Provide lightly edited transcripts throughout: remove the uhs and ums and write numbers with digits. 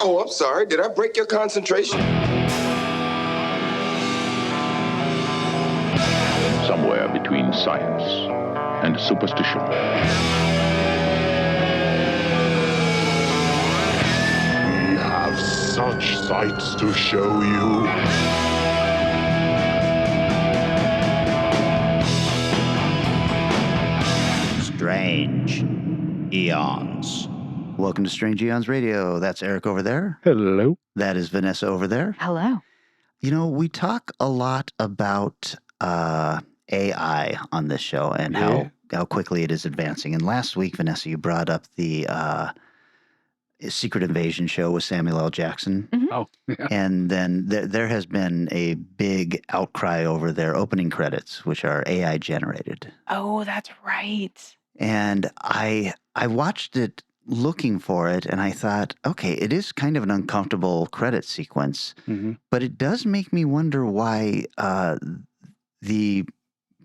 Oh, I'm sorry. Did I break your concentration? Somewhere between science and superstition. We have such sights to show you. Strange Eons. Welcome to Strange Eons Radio. That's Eric over there. Hello. That is Vanessa over there. Hello. You know, we talk a lot about AI on this show and how quickly it is advancing. And last week, Vanessa, you brought up the Secret Invasion show with Samuel L. Jackson. Mm-hmm. Oh, yeah. And then there has been a big outcry over their opening credits, which are AI generated. Oh, that's right. And I watched it looking for it, and I thought, okay, it is kind of an uncomfortable credit sequence, but it does make me wonder why the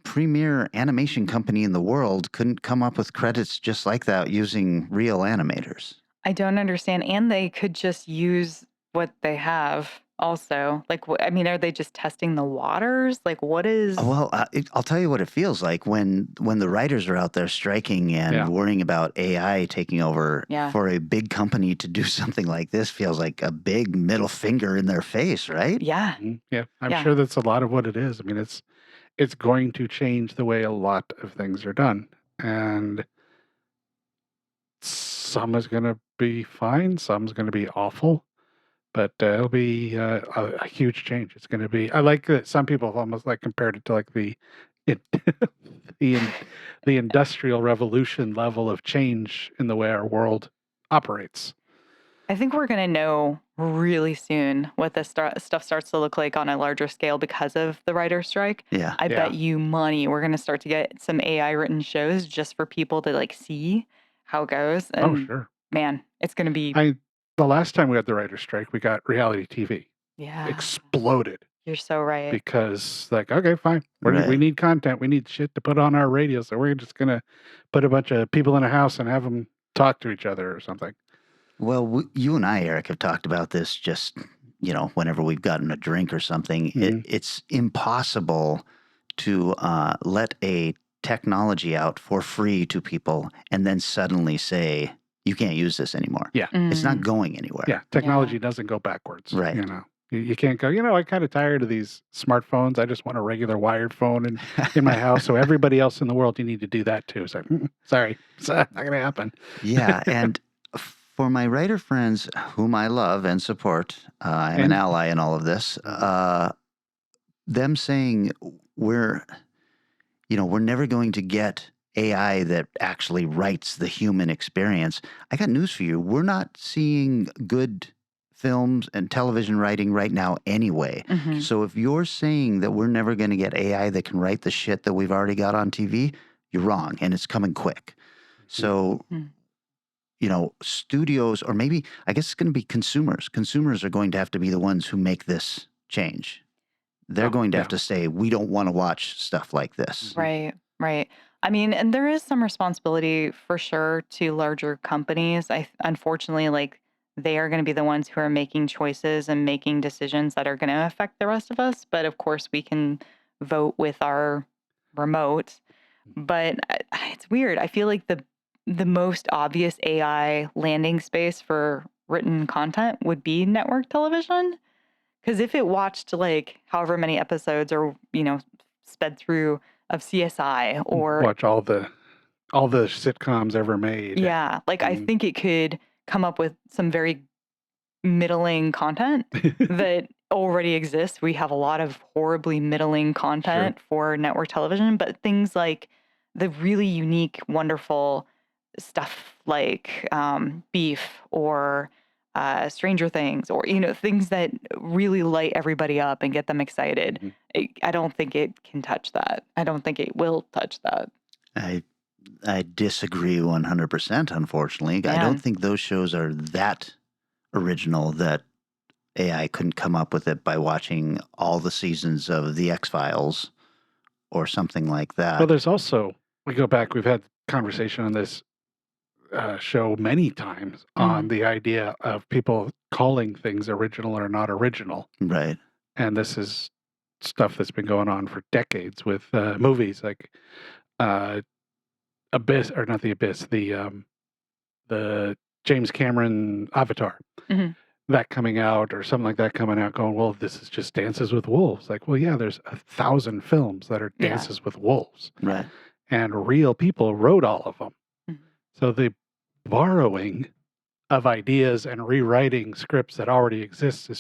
premier animation company in the world couldn't come up with credits just like that using real animators. I don't understand. And they could just use what they have also. Like, I mean, are they just testing the waters? Like, what is... Well, I'll tell you what it feels like when the writers are out there striking and worrying about AI taking over. For a big company to do something like this feels like a big middle finger in their face, right? Yeah. Yeah. I'm sure that's a lot of what it is. I mean, it's going to change the way a lot of things are done. And some is going to be fine. Some's going to be awful. But it'll be a huge change. It's going to be. I like that some people have almost like compared it to like the industrial revolution level of change in the way our world operates. I think we're going to know really soon what this stuff starts to look like on a larger scale because of the writer's strike. Yeah. I bet you money we're going to start to get some AI written shows just for people to like see how it goes. And, Oh, sure. Man, it's going to be... The last time we had the writer's strike, we got reality TV. Yeah. Exploded. You're so right. Because, like, okay, fine. We need content. We need shit to put on our radio. So we're just going to put a bunch of people in a house and have them talk to each other or something. Well, you and I, Eric, have talked about this just, whenever we've gotten a drink or something. It's impossible to let a technology out for free to people and then suddenly say, you can't use this anymore. Yeah. It's not going anywhere. Yeah. Technology doesn't go backwards. Right. You can't go, I'm kind of tired of these smartphones. I just want a regular wired phone in my house. So everybody else in the world, you need to do that too. So, sorry, it's not going to happen. Yeah. And for my writer friends whom I love and support, I'm an ally in all of this, them saying we're never going to get AI that actually writes the human experience. I got news for you. We're not seeing good films and television writing right now anyway. So if you're saying that we're never going to get AI that can write the shit that we've already got on TV, you're wrong, and it's coming quick. So, studios, or maybe, I guess it's going to be consumers. Consumers are going to have to be the ones who make this change. They're going to have to say, we don't want to watch stuff like this. Right. I mean, and there is some responsibility for sure to larger companies. Unfortunately, they are going to be the ones who are making choices and making decisions that are going to affect the rest of us. But of course, we can vote with our remote. But it's weird. I feel like the most obvious AI landing space for written content would be network television. Because if it watched however many episodes or, sped through of CSI or watch all the sitcoms ever made. Yeah. I think it could come up with some very middling content that already exists. We have a lot of horribly middling content for network television, but things like the really unique, wonderful stuff like Beef or Stranger Things or, things that really light everybody up and get them excited. I don't think it can touch that. I don't think it will touch that. I disagree 100%, unfortunately. Man. I don't think those shows are that original that AI couldn't come up with it by watching all the seasons of The X-Files or something like that. Well, there's also, we go back, we've had conversation on this. show many times on the idea of people calling things original or not original. Right. And this is stuff that's been going on for decades with movies like Abyss, or not the Abyss, the James Cameron Avatar. Mhm. That coming out or something like that coming out going, well, this is just Dances with Wolves. Like, well, yeah, there's 1,000 films that are Yeah. Dances with Wolves, Right. and real people wrote all of them. Mhm. So the borrowing of ideas and rewriting scripts that already exist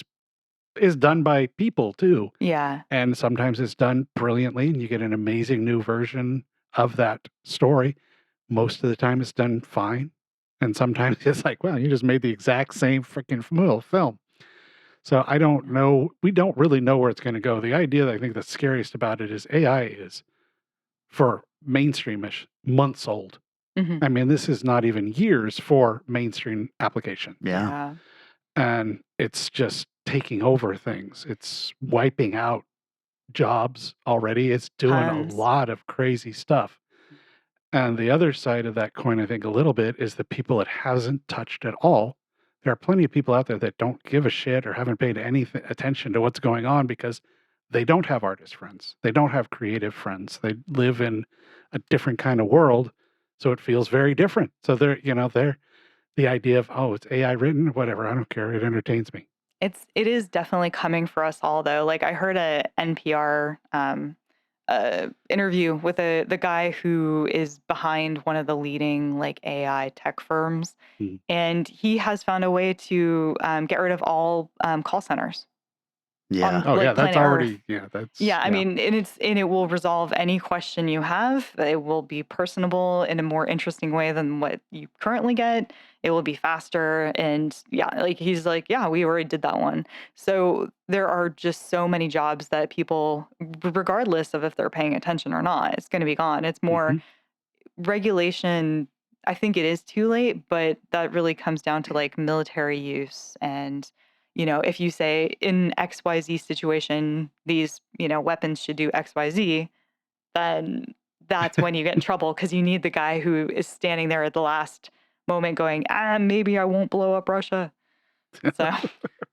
is done by people too. Yeah. And sometimes it's done brilliantly and you get an amazing new version of that story. Most of the time it's done fine. And sometimes it's like, well, you just made the exact same freaking film. So I don't know. We don't really know where it's going to go. The idea that I think that's scariest about it is AI is, for mainstreamish, months old. Mhm. I mean, this is not even years for mainstream application. Yeah. And it's just taking over things. It's wiping out jobs already. It's doing Tons. a lot of crazy stuff. And the other side of that coin, I think, a little bit is the people it hasn't touched at all. There are plenty of people out there that don't give a shit or haven't paid any attention to what's going on because they don't have artist friends. They don't have creative friends. They live in a different kind of world. So it feels very different. So they're the idea of, oh, it's AI written, whatever, I don't care. It entertains me. It is definitely coming for us all, though. Like, I heard a NPR interview with the guy who is behind one of the leading like AI tech firms, Mhm. and he has found a way to get rid of all call centers. Yeah. Oh, like yeah, that's planet Earth. already, that's, Yeah, I mean, and it will resolve any question you have. It will be personable in a more interesting way than what you currently get. It will be faster, and yeah, like he's like, yeah, we already did that one. So there are just so many jobs that people, regardless of if they're paying attention or not, it's going to be gone. It's more Mhm. regulation. I think it is too late, but that really comes down to like military use. And, if you say in XYZ situation, these, weapons should do XYZ, then that's when you get in trouble because you need the guy who is standing there at the last moment going, maybe I won't blow up Russia. So,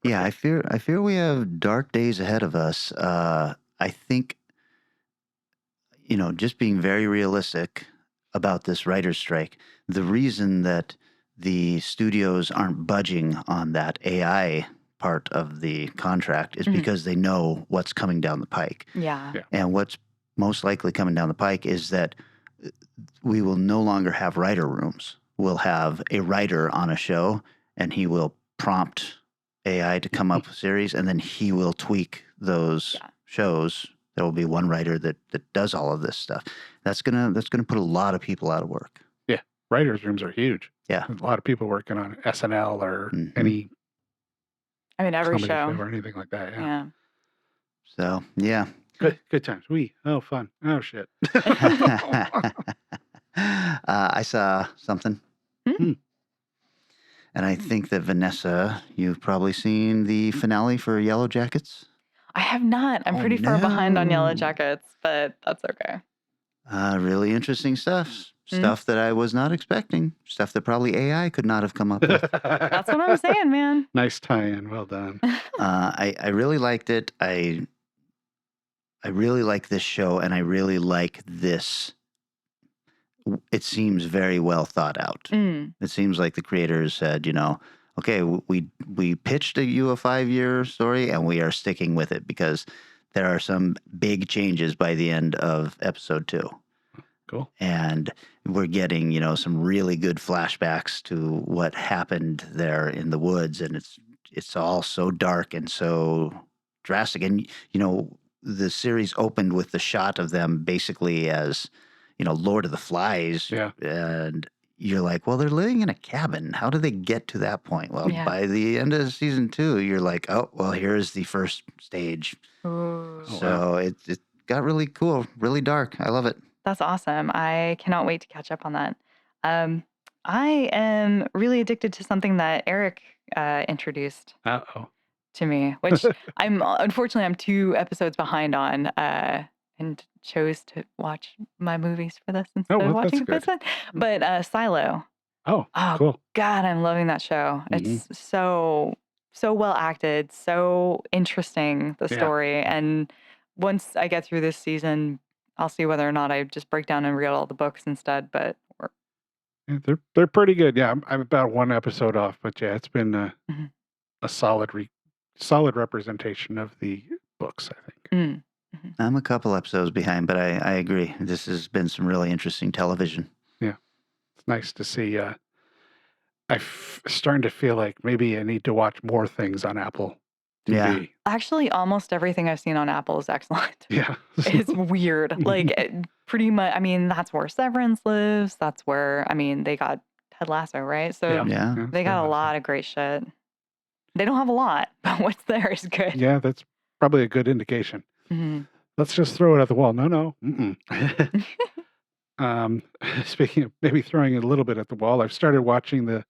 Yeah, I fear we have dark days ahead of us. I think, just being very realistic about this writer's strike, the reason that the studios aren't budging on that AI part of the contract is Mhm. because they know what's coming down the pike. yeah. Yeah. And what's most likely coming down the pike is that we will no longer have writer rooms. We'll have a writer on a show, and he will prompt AI to come up with series, and then he will tweak those Yeah. shows. There will be one writer that does all of this stuff. That's gonna put a lot of people out of work. Writers' rooms are huge. Yeah. There's a lot of people working on SNL or Mhm. any I mean, every comedy show. or anything like that. Yeah. Yeah. So yeah. Good times. Fun. Oh, shit. I saw something. Hmm. And I think that Vanessa, you've probably seen the finale for Yellow Jackets. I have not. I'm Oh, pretty far behind on Yellow no. Jackets, but that's okay. Really interesting stuff. Stuff that I was not expecting. Stuff that probably AI could not have come up with. That's what I'm saying, man. Nice tie-in. Well done. I really liked it. I really like this show, and I really like this. It seems very well thought out. Mm. It seems like the creators said, okay, we pitched you a 5-year story, and we are sticking with it because there are some big changes by the end of episode 2. Cool. And we're getting, some really good flashbacks to what happened there in the woods, and it's all so dark and so drastic. And the series opened with the shot of them basically as, Lord of the Flies. Yeah. And you're like, well, they're living in a cabin. How do they get to that point? Well, Yeah. by the end of season 2, you're like, oh, well, here's the first stage. Ooh. Oh, So it got really cool, really dark. I love it. That's awesome. I cannot wait to catch up on that. I am really addicted to something that Eric introduced Uh-oh. to me, which unfortunately I'm 2 episodes behind on, and chose to watch my movies for this instead of well, watching that's this one. But Silo. Oh, Oh cool. God, I'm loving that show. Mhm. It's so well acted, so interesting, the Yeah. story. And once I get through this season, I'll see whether or not I just break down and read all the books instead. But Yeah, they're pretty good. Yeah, I'm about one episode off, but yeah, it's been Mhm. a solid representation of the books, I think. Mm. I'm a couple episodes behind, but I agree. This has been some really interesting television. It's nice to see. Starting to feel like maybe I need to watch more things on Apple TV. Actually, almost everything I've seen on Apple is excellent. Yeah. It's weird. Like, pretty much, I mean, that's where Severance lives. That's where, I mean, they got Ted Lasso, right? So Yeah. they got a lot of great shit. They don't have a lot, but what's there is good. Yeah, that's probably a good indication. Mhm. Let's just throw it at the wall. No. Mm-mm. Speaking of maybe throwing it a little bit at the wall, I've started watching the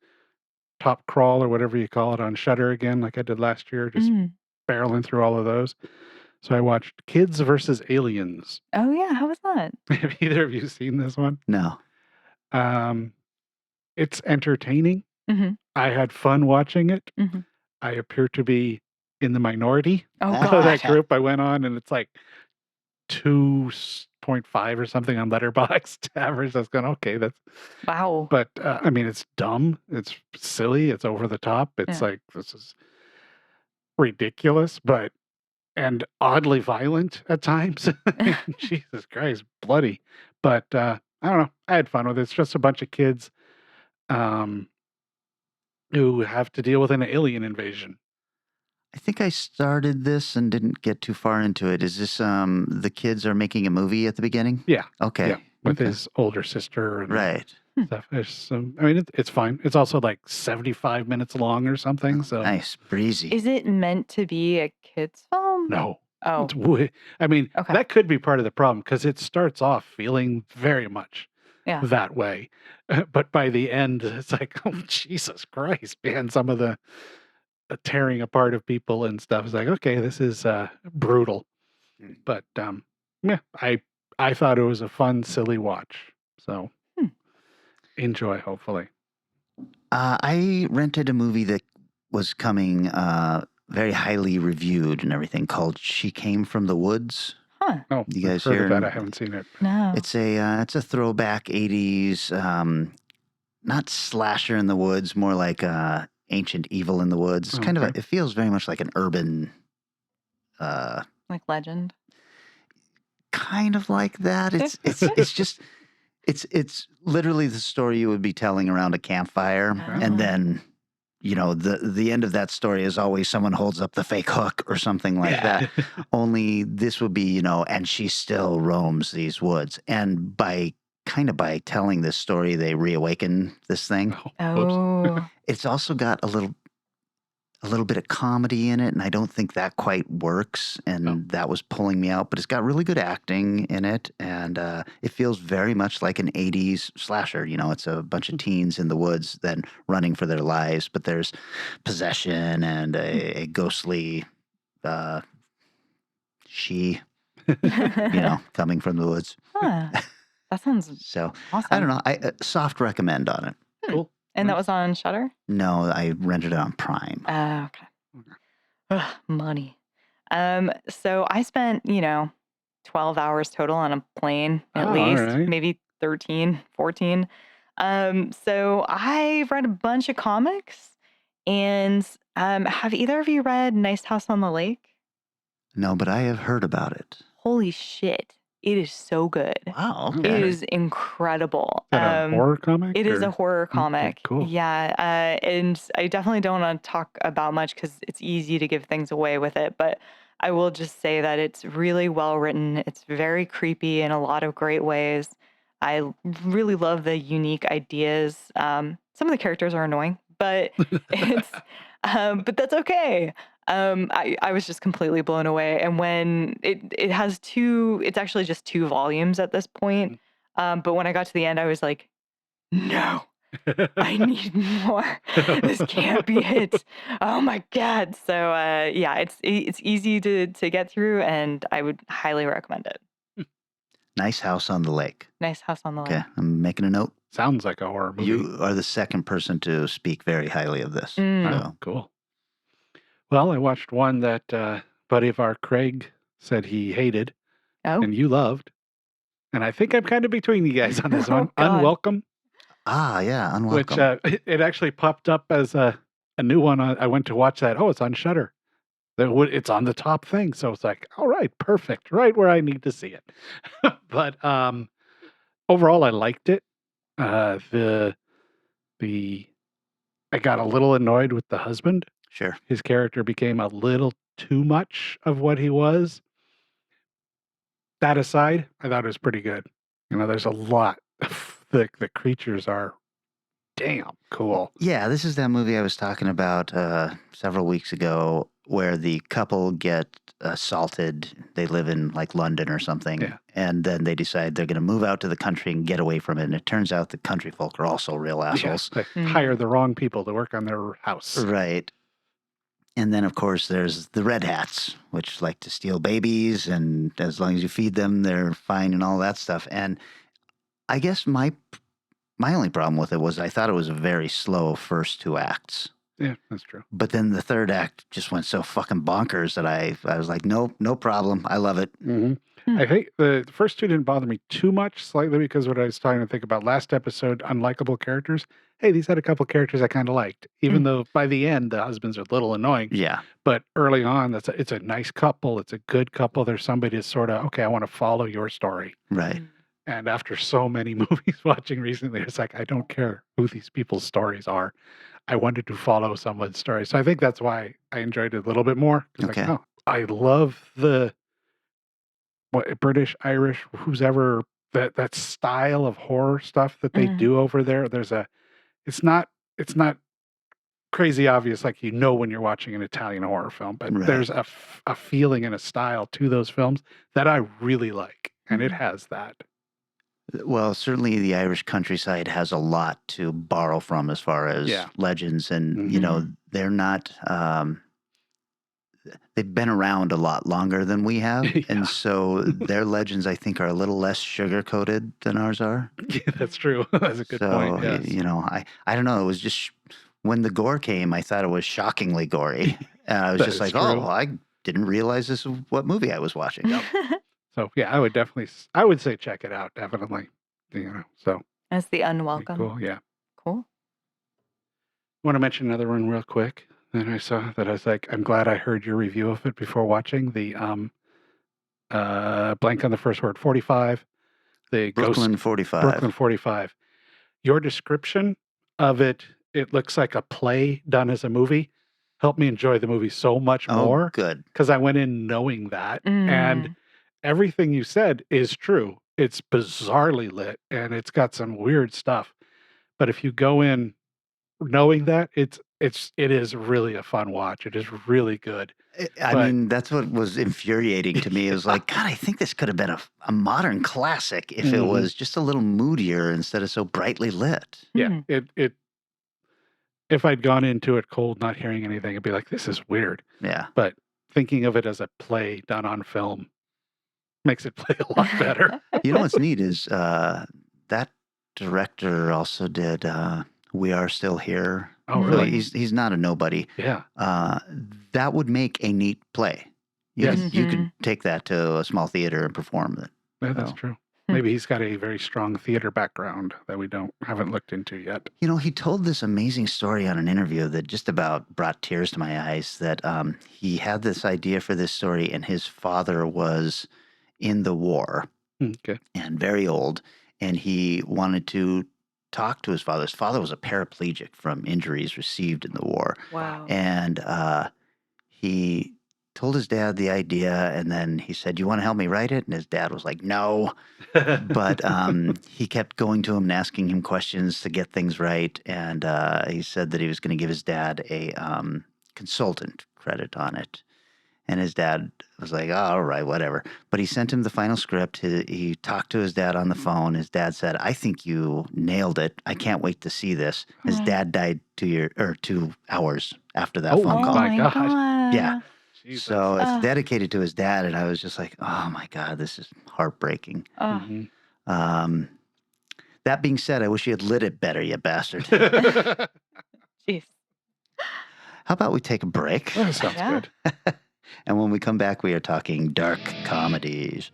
Top Crawl or whatever you call it on Shudder again, like I did last year, just Mm. barreling through all of those. So I watched Kids versus Aliens. Oh, yeah. How was that? Have either of you seen this one? No. It's entertaining. Mhm. I had fun watching it. Mhm. I appear to be in the minority Oh, Oh, of gosh. that group I went on, and it's like 2.5 or something on Letterboxd average. I was going, okay, that's. Wow. But I mean, it's dumb. It's silly. It's over the top. It's Yeah. like this is ridiculous, and oddly violent at times. Jesus Christ, bloody. But I don't know. I had fun with it. It's just a bunch of kids who have to deal with an alien invasion. I think I started this and didn't get too far into it. Is this the kids are making a movie at the beginning? Yeah. Okay. Yeah, with Okay. his older sister and Right. stuff. There's some, I mean, it's fine. It's also like 75 minutes long or something. So Nice. Breezy. Is it meant to be a kid's film? no. Oh, It's I mean, Okay. that could be part of the problem because it starts off feeling very much yeah. that way. But by the end, it's like, oh, Jesus Christ, man. Some of the tearing apart of people and stuff is like, okay, this is brutal. But yeah, I thought it was a fun, silly watch. So enjoy, hopefully. I rented a movie that was coming very highly reviewed and everything called She Came from the Woods. Huh. Oh, You guys I've heard of hear- that. I haven't seen it. No. It's a throwback 80s, not slasher in the woods, more like ancient evil in the woods. It's kind of Okay. it feels very much like an urban, Like Legend. kind of like that. It's just it's literally the story you would be telling around a campfire, Oh. and then the end of that story is always someone holds up the fake hook or something like that. Only this would be, and she still roams these woods, and by telling this story, they reawaken this thing. Whoops. Oh. It's also got a little bit of comedy in it, and I don't think that quite works, and Oh. that was pulling me out. But it's got really good acting in it, and it feels very much like an 80s slasher. It's a bunch of teens in the woods then running for their lives, but there's possession and a ghostly she, coming from the woods. Huh. That sounds So awesome. I don't know. I soft recommend on it. Cool. And that was on Shudder? No, I rented it on Prime. Okay. Ugh, money. So I spent, 12 hours total on a plane at Oh, least, alright. maybe 13, 14. So I read a bunch of comics, and have either of you read Nice House on the Lake? No, but I have heard about it. Holy shit. It is so good. Wow. Okay. It is incredible. Is that a horror comic? It is a or- horror comic. cool. Yeah. And I definitely don't want to talk about much because it's easy to give things away with it. But I will just say that it's really well written. It's very creepy in a lot of great ways. I really love the unique ideas. Some of the characters are annoying, but it's but that's okay. I was just completely blown away. And when it has it's actually just 2 volumes at this point. But when I got to the end, I was like, no, I need more. This can't be it. Oh my God. So yeah, it's easy to get through, and I would highly recommend it. Nice House on the Lake. Nice House on the Lake. Okay, I'm making a note. Sounds like a horror movie. You are the second person to speak very highly of this. Mm. Oh, So, cool. Well, I watched one that buddy of our Craig said he hated Oh, and you loved. And I think I'm kind of between you guys on this Oh, one. God. Unwelcome, yeah, which Unwelcome. it actually popped up as a new one. I went to watch that. Oh, it's on Shudder. It's on the top thing. So it's like, all right, perfect. Right where I need to see it. But overall, I liked it. The I got a little annoyed with the husband. Sure. His character became a little too much of what he was. That aside, I thought it was pretty good. There's a lot. The creatures are damn cool. Yeah, this is that movie I was talking about several weeks ago where the couple get assaulted. They live in like London or something. Yeah. And then they decide they're going to move out to the country and get away from it. And it turns out the country folk are also real assholes. They Mm. hire the wrong people to work on their house. Right. And then, of course, there's the red hats, which like to steal babies. And as long as you feed them, they're fine and all that stuff. And I guess my only problem with it was I thought it was a very slow first two acts. Yeah, that's true. But then the third act just went so fucking bonkers that I was like, no problem. I love it. Hmm. Hmm. I think the first two didn't bother me too much, slightly because what I was starting to think about last episode, unlikable characters. Hey, these had a couple characters I kind of liked, even though by the end the husbands are a little annoying. Yeah. But early on, it's a nice couple. It's a good couple. There's somebody that's sort of, okay, I want to follow your story. Right. And after so many movies watching recently, it's like, I don't care who these people's stories are. I wanted to follow someone's story. So I think that's why I enjoyed it a little bit more. It's Okay. like, oh, I love the British, Irish, who's ever, that style of horror stuff that they Mhm. do over there. It's not crazy obvious like when you're watching an Italian horror film, but Right. there's a feeling and a style to those films that I really like. And it has that. Well, certainly the Irish countryside has a lot to borrow from as far as Yeah. legends. And, you know, they're not, they've been around a lot longer than we have. Yeah. And so their legends, I think, are a little less sugar coated than ours are. Yeah, that's true. That's a good So, point. Yes. you know, I don't know. It was just when the gore came, I thought it was shockingly gory. And I was That just is like, true. oh, I didn't realize this is what movie I was watching. So yeah, I would say check it out, definitely. So That's the pretty unwelcome. cool. Yeah. Cool. Want to mention another one real quick that I saw that I was like, I'm glad I heard your review of it before watching the blank on the first word, 45, the Brooklyn Ghost 45. Brooklyn 45. Your description of it looks like a play done as a movie. Helped me enjoy the movie so much Oh, more good. because I went in knowing that, and Mm. everything you said is true. It's bizarrely lit and it's got some weird stuff. But if you go in knowing that, it is really a fun watch. It is really good. I But- mean, that's what was infuriating to me. It was like, God, I think this could have been a modern classic if it Mhm. was just a little moodier instead of so brightly lit. Yeah, it if I'd gone into it cold, not hearing anything, I'd be like, this is weird. Yeah. But thinking of it as a play done on film makes it play a lot better. You know what's neat is that director also did We Are Still Here. Oh, So really? he's not a nobody. Yeah. That would make a neat play. You, Yes. you could take that to a small theater and perform it. Yeah, that's So- true. Hmm. Maybe he's got a very strong theater background that we haven't looked into yet. You know, he told this amazing story on an interview that just about brought tears to my eyes. That he had this idea for this story, and his father was in the war Okay. and very old, and he wanted to talk to his father. His father was a paraplegic from injuries received in the war, Wow. and he told his dad the idea, and then he said, "You want to help me write it?" And his dad was like, "No." But he kept going to him and asking him questions to get things right. And he said that he was going to give his dad a consultant credit on it. And his dad was like, oh, all right, whatever. But he sent him the final script. He talked to his dad on the phone. His dad said, I think you nailed it. I can't wait to see this. His Aw. dad died 2 hours after that Oh, phone Oh call. my my God. God. Yeah. Jesus. So it's Ugh. dedicated to his dad, and I was just like, oh my God, this is heartbreaking. Oh, Mhm. That being said, I wish you had lit it better, you bastard. jeez. How about we take a break? That sounds Yeah. good. And when we come back, we are talking dark comedies.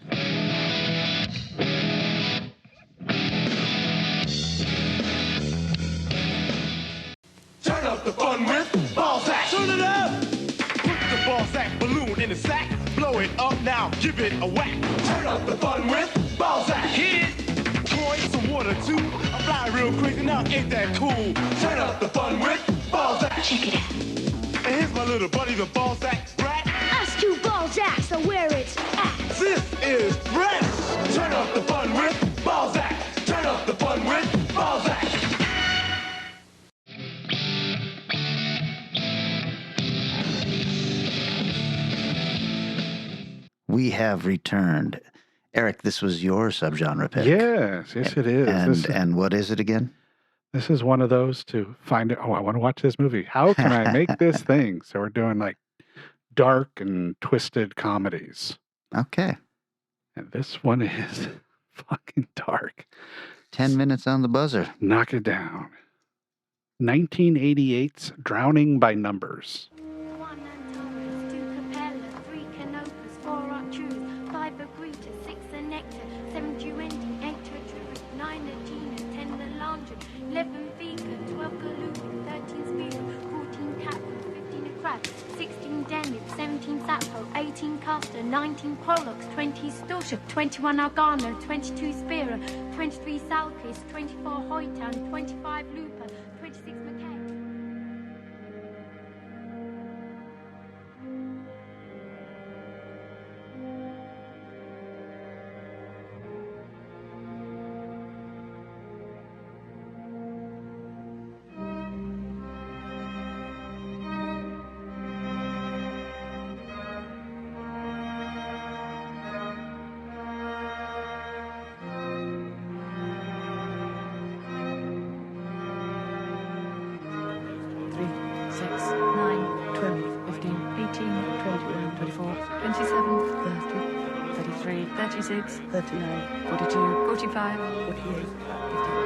Turn up the fun with Ballsack. Turn it up. Put the Ballsack balloon in a sack. Blow it up now. Give it a whack. Turn up the fun with Ballsack. Hit it. Pour in some water too. I fly real crazy now. Ain't that cool? Turn up the fun with Ballsack. Check it out. And here's my little buddy, the Ballsack brat. Us two Ballsack, so where it's at. This is Fresh. Turn up the fun with Ballsack. Turn up the fun with Ballsack. We have returned. Eric, this was your subgenre pick. Yes, it is. And what is it again? This is one of those to find it. Oh, I want to watch this movie. How can I make this thing? So we're doing like dark and twisted comedies. Okay. And this one is fucking dark. 10 minutes on the buzzer. Knock it down. 1988's Drowning by Numbers. 1 Antares, 2 Capella, 3 Canopus, 4 Arcturus, 5 Agritas, 6 Nectar, 7 Duending, 8 Arcturus, 9 Aegina, 10 Lalandra, 11 Vega, 12 Galoogan, 13 Spear, 14 Catfish, 15 Crab, 16 Denib, 17 Sappho, 18 Castor, 19 Pollux, 20 Storship, 21 Argano, 22 Spira, 23 Salkis, 24 Hoytown, 25 Looper, 26 McKay.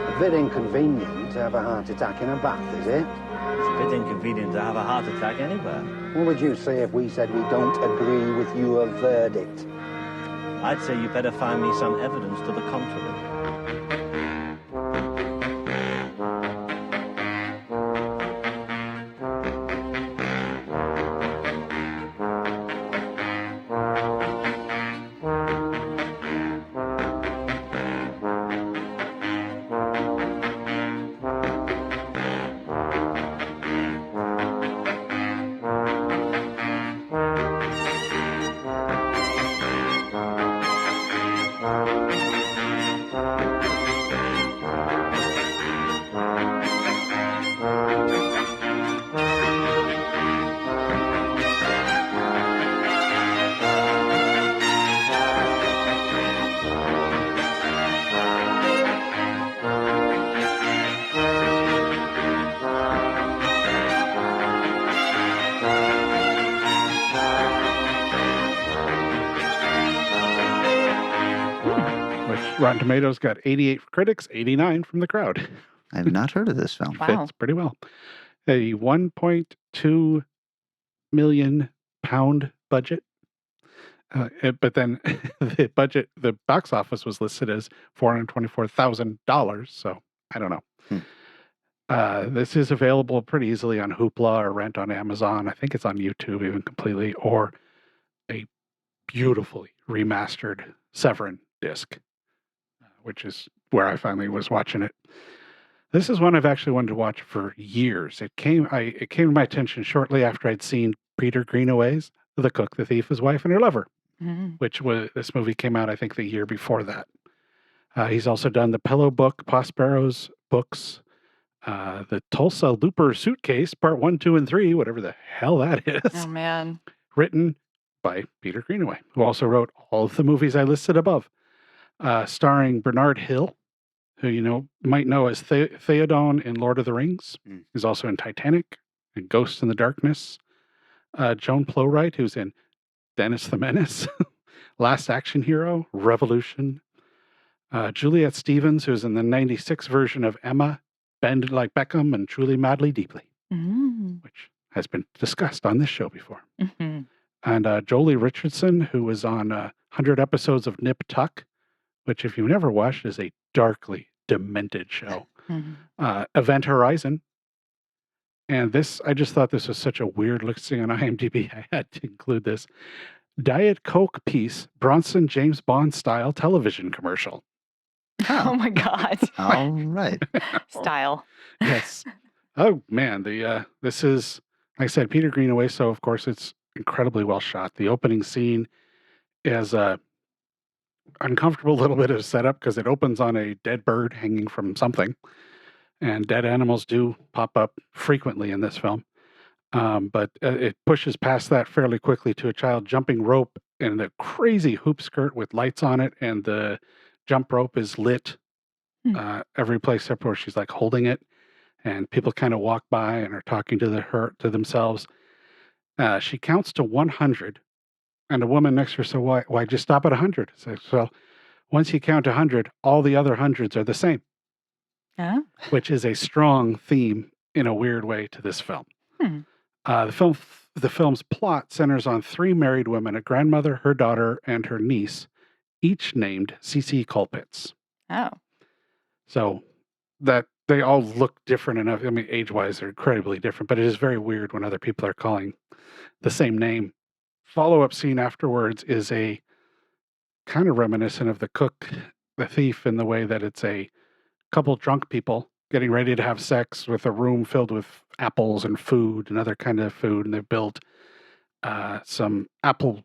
A bit inconvenient to have a heart attack in a bath, is it? It's a bit inconvenient to have a heart attack anywhere. What would you say if we said we don't agree with your verdict? I'd say you better find me some evidence to the contrary. Rotten Tomatoes got 88 for critics, 89 from the crowd. I have not heard of this film. Wow. Fits pretty well. A 1.2 million pound budget. But then the box office was listed as $424,000. So I don't know. This is available pretty easily on Hoopla or rent on Amazon. I think it's on YouTube even completely, or a beautifully remastered Severin disc, which is where I finally was watching it. This is one I've actually wanted to watch for years. It came to my attention shortly after I'd seen Peter Greenaway's The Cook, the Thief, His Wife, and Her Lover, which was this movie came out I think the year before that. He's also done The Pillow Book, Prospero's books, the Tulsa Looper Suitcase, Part 1, 2, and 3, whatever the hell that is. Oh man. Written by Peter Greenaway, who also wrote all of the movies I listed above. Starring Bernard Hill, who you might know as Theoden in Lord of the Rings. He's also in Titanic and Ghost in the Darkness. Joan Plowright, who's in Dennis the Menace, Last Action Hero, Revolution. Juliet Stevens, who's in the 96 version of Emma, Bend Like Beckham, and Truly Madly Deeply, which has been discussed on this show before. Mm-hmm. And Jolie Richardson, who was on 100 episodes of Nip Tuck, which, if you've never watched, is a darkly demented show. Event Horizon. And this, I just thought this was such a weird listing on IMDb. I had to include this. Diet Coke piece, Bronson James Bond style television commercial. Oh my God. All right. Style. Yes. Oh man, this is, like I said, Peter Greenaway. So of course it's incredibly well shot. The opening scene is a uncomfortable little bit of setup because it opens on a dead bird hanging from something, and dead animals do pop up frequently in this film. But it pushes past that fairly quickly to a child jumping rope in a crazy hoop skirt with lights on it, and the jump rope is lit every place except where she's like holding it, and people kind of walk by and are talking to themselves. She counts to 100, and a woman next to her said, "Why just stop at 100?" So once you count 100, all the other hundreds are the same, which is a strong theme in a weird way to this film. The film's plot centers on 3 married women, a grandmother, her daughter, and her niece, each named C.C. Colpitts. Oh. So that they all look different enough. I mean, age-wise, they're incredibly different, but it is very weird when other people are calling the same name. Follow-up scene afterwards is a kind of reminiscent of The Cook, The Thief, in the way that it's a couple drunk people getting ready to have sex with a room filled with apples and food and other kind of food, and they've built some apple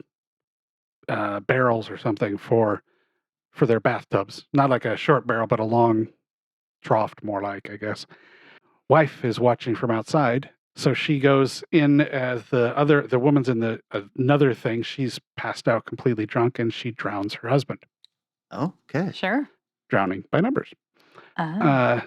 barrels or something for their bathtubs. Not like a short barrel, but a long trough, more like, I guess. Wife is watching from outside, so she goes in as the woman's in another thing. She's passed out completely drunk, and she drowns her husband. Oh, okay. Sure. Drowning by numbers.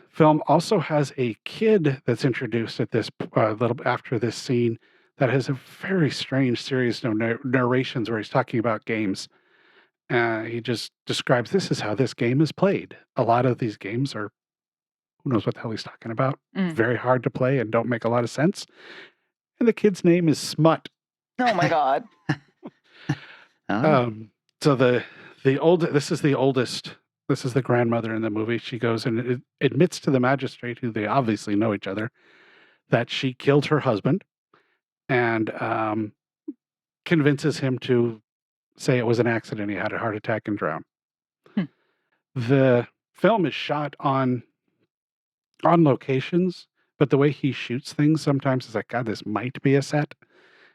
Film also has a kid that's introduced at this little after this scene that has a very strange series of narrations where he's talking about games. He just describes this is how this game is played. A lot of these games are, who knows what the hell he's talking about. Very hard to play and don't make a lot of sense. And the kid's name is Smut. Oh my God. So this is the oldest. This is the grandmother in the movie. She goes and admits to the magistrate, who they obviously know each other, that she killed her husband, and convinces him to say it was an accident. He had a heart attack and drowned. The film is shot on locations, but the way he shoots things sometimes is like, God, this might be a set,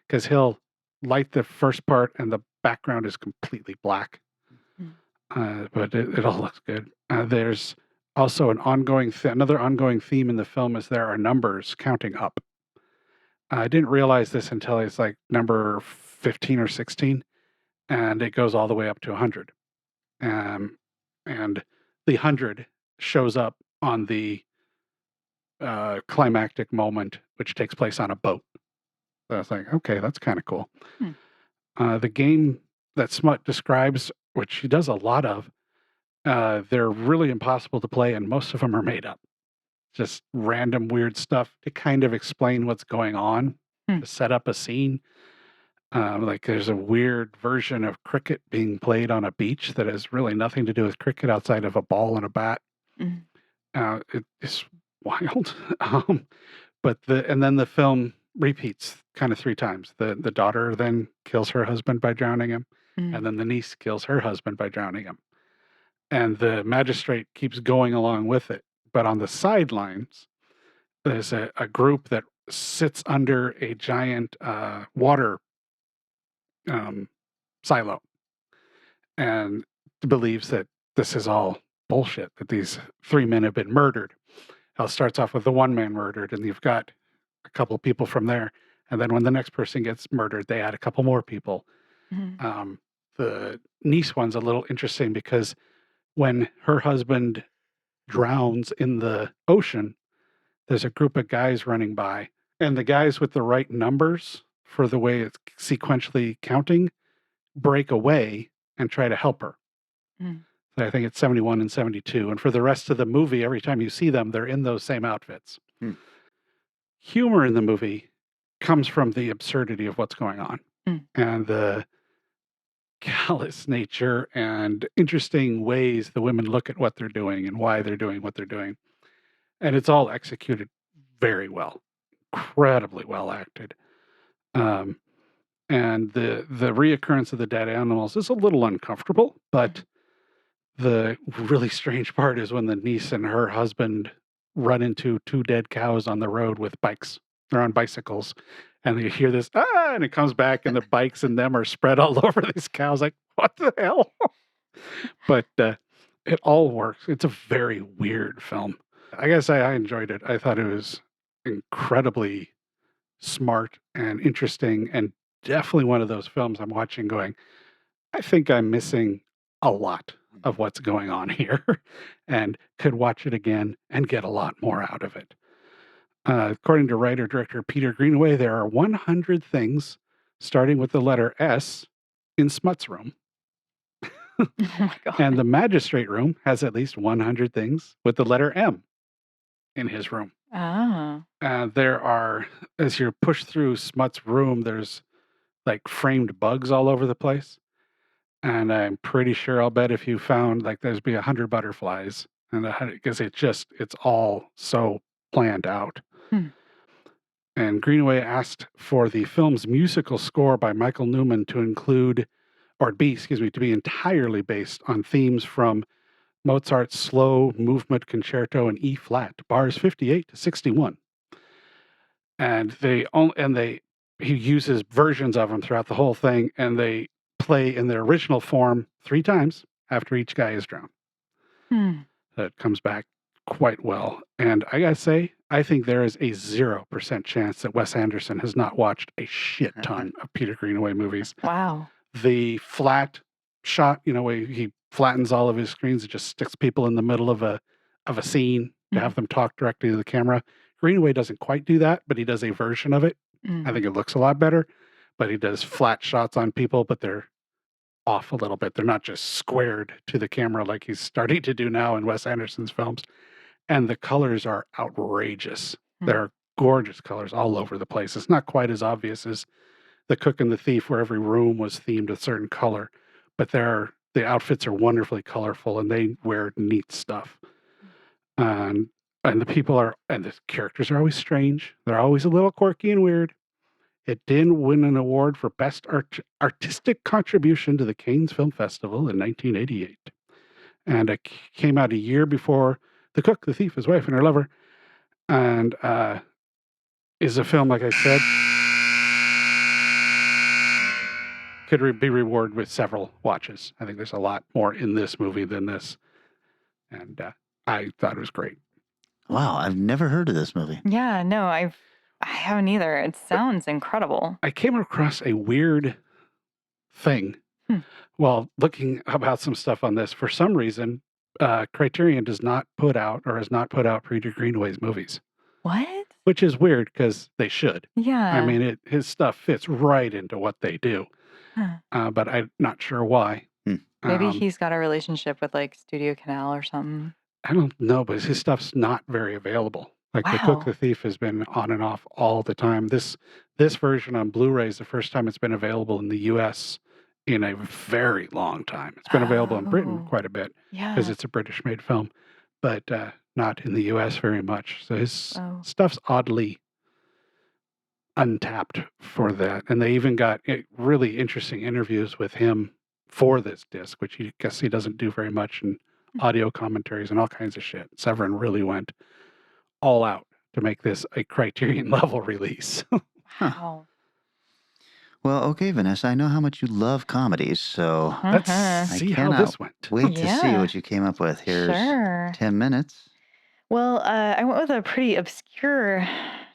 because he'll light the first part and the background is completely black. But it all looks good. There's also another ongoing theme in the film is there are numbers counting up. I didn't realize this until it's like number 15 or 16, and it goes all the way up to 100. And the 100 shows up on the climactic moment, which takes place on a boat. So I was like, okay, that's kind of cool. The game that Smut describes, which she does a lot of, they're really impossible to play, and most of them are made up. Just random weird stuff to kind of explain what's going on, to set up a scene. Like there's a weird version of cricket being played on a beach that has really nothing to do with cricket outside of a ball and a bat. It's wild. And then the film repeats kind of 3 times. The daughter then kills her husband by drowning him. And then the niece kills her husband by drowning him. And the magistrate keeps going along with it. But on the sidelines, there's a group that sits under a giant water silo and believes that this is all bullshit, that these 3 men have been murdered. It starts off with the one man murdered, and you've got a couple of people from there. And then when the next person gets murdered, they add a couple more people. The niece one's a little interesting because when her husband drowns in the ocean, there's a group of guys running by, and the guys with the right numbers for the way it's sequentially counting, break away and try to help her. Mm. So I think it's 71 and 72. And for the rest of the movie, every time you see them, they're in those same outfits. Hmm. Humor in the movie comes from the absurdity of what's going on and the callous nature and interesting ways the women look at what they're doing and why they're doing what they're doing. And it's all executed very well, incredibly well acted. And the reoccurrence of the dead animals is a little uncomfortable, but the really strange part is when the niece and her husband run into 2 dead cows on the road with bikes. They're on bicycles, and you hear this, and it comes back, and the bikes and them are spread all over these cows. Like, what the hell? But it all works. It's a very weird film. I guess I enjoyed it. I thought it was incredibly smart and interesting, and definitely one of those films I'm watching going, I think I'm missing a lot of what's going on here and could watch it again and get a lot more out of it. According to writer-director Peter Greenaway, there are 100 things, starting with the letter S, in Smut's room. Oh my God. And the magistrate room has at least 100 things with the letter M in his room. Oh. There are, as you're pushed through Smut's room, there's like framed bugs all over the place. And I'm pretty sure, I'll bet if you found, like, there's be 100 butterflies, and because it's all so planned out. And Greenaway asked for the film's musical score by Michael Newman to include, or to be entirely based on themes from Mozart's slow movement concerto in E flat, bars 58 to 61. And he uses versions of them throughout the whole thing, and they play in their original form 3 times after each guy is drowned. That comes back quite well. And I gotta say, I think there is a 0% chance that Wes Anderson has not watched a shit ton of Peter Greenaway movies. Wow. The flat shot, where he flattens all of his screens, it just sticks people in the middle of a scene to have them talk directly to the camera. Greenaway doesn't quite do that, but he does a version of it. I think it looks a lot better, but he does flat shots on people, but they're off a little bit. They're not just squared to the camera like he's starting to do now in Wes Anderson's films. And the colors are outrageous. There are gorgeous colors all over the place. It's not quite as obvious as The Cook and the Thief, where every room was themed a certain color, but the outfits are wonderfully colorful and they wear neat stuff. And the characters are always strange. They're always a little quirky and weird. It did win an award for Best Artistic Contribution to the Cannes Film Festival in 1988. And it came out a year before The Cook, the Thief, His Wife, and Her Lover. And is a film, like I said, could be rewarded with several watches. I think there's a lot more in this movie than this. And I thought it was great. Wow, I've never heard of this movie. Yeah, no, I haven't either. It sounds incredible. I came across a weird thing while looking about some stuff on this. For some reason, Criterion does not put out or has not put out Peter Greenaway's movies. What? Which is weird because they should. Yeah. I mean, his stuff fits right into what they do. But I'm not sure why. Maybe he's got a relationship with like Studio Canal or something. I don't know, but his stuff's not very available. Like The Cook, the Thief has been on and off all the time. This version on Blu-ray is the first time it's been available in the U.S. in a very long time. It's been available in Britain quite a bit because it's a British-made film, but not in the U.S. very much. So his stuff's oddly untapped for that. And they even got really interesting interviews with him for this disc, which I guess he doesn't do very much, and audio commentaries and all kinds of shit. Severin really went all out to make this a Criterion level release. Wow. Well, okay, Vanessa, I know how much you love comedies, so Let's I see how cannot this went. wait to see Yeah. what you came up with. Here's Sure. 10 minutes. Well, I went with a pretty obscure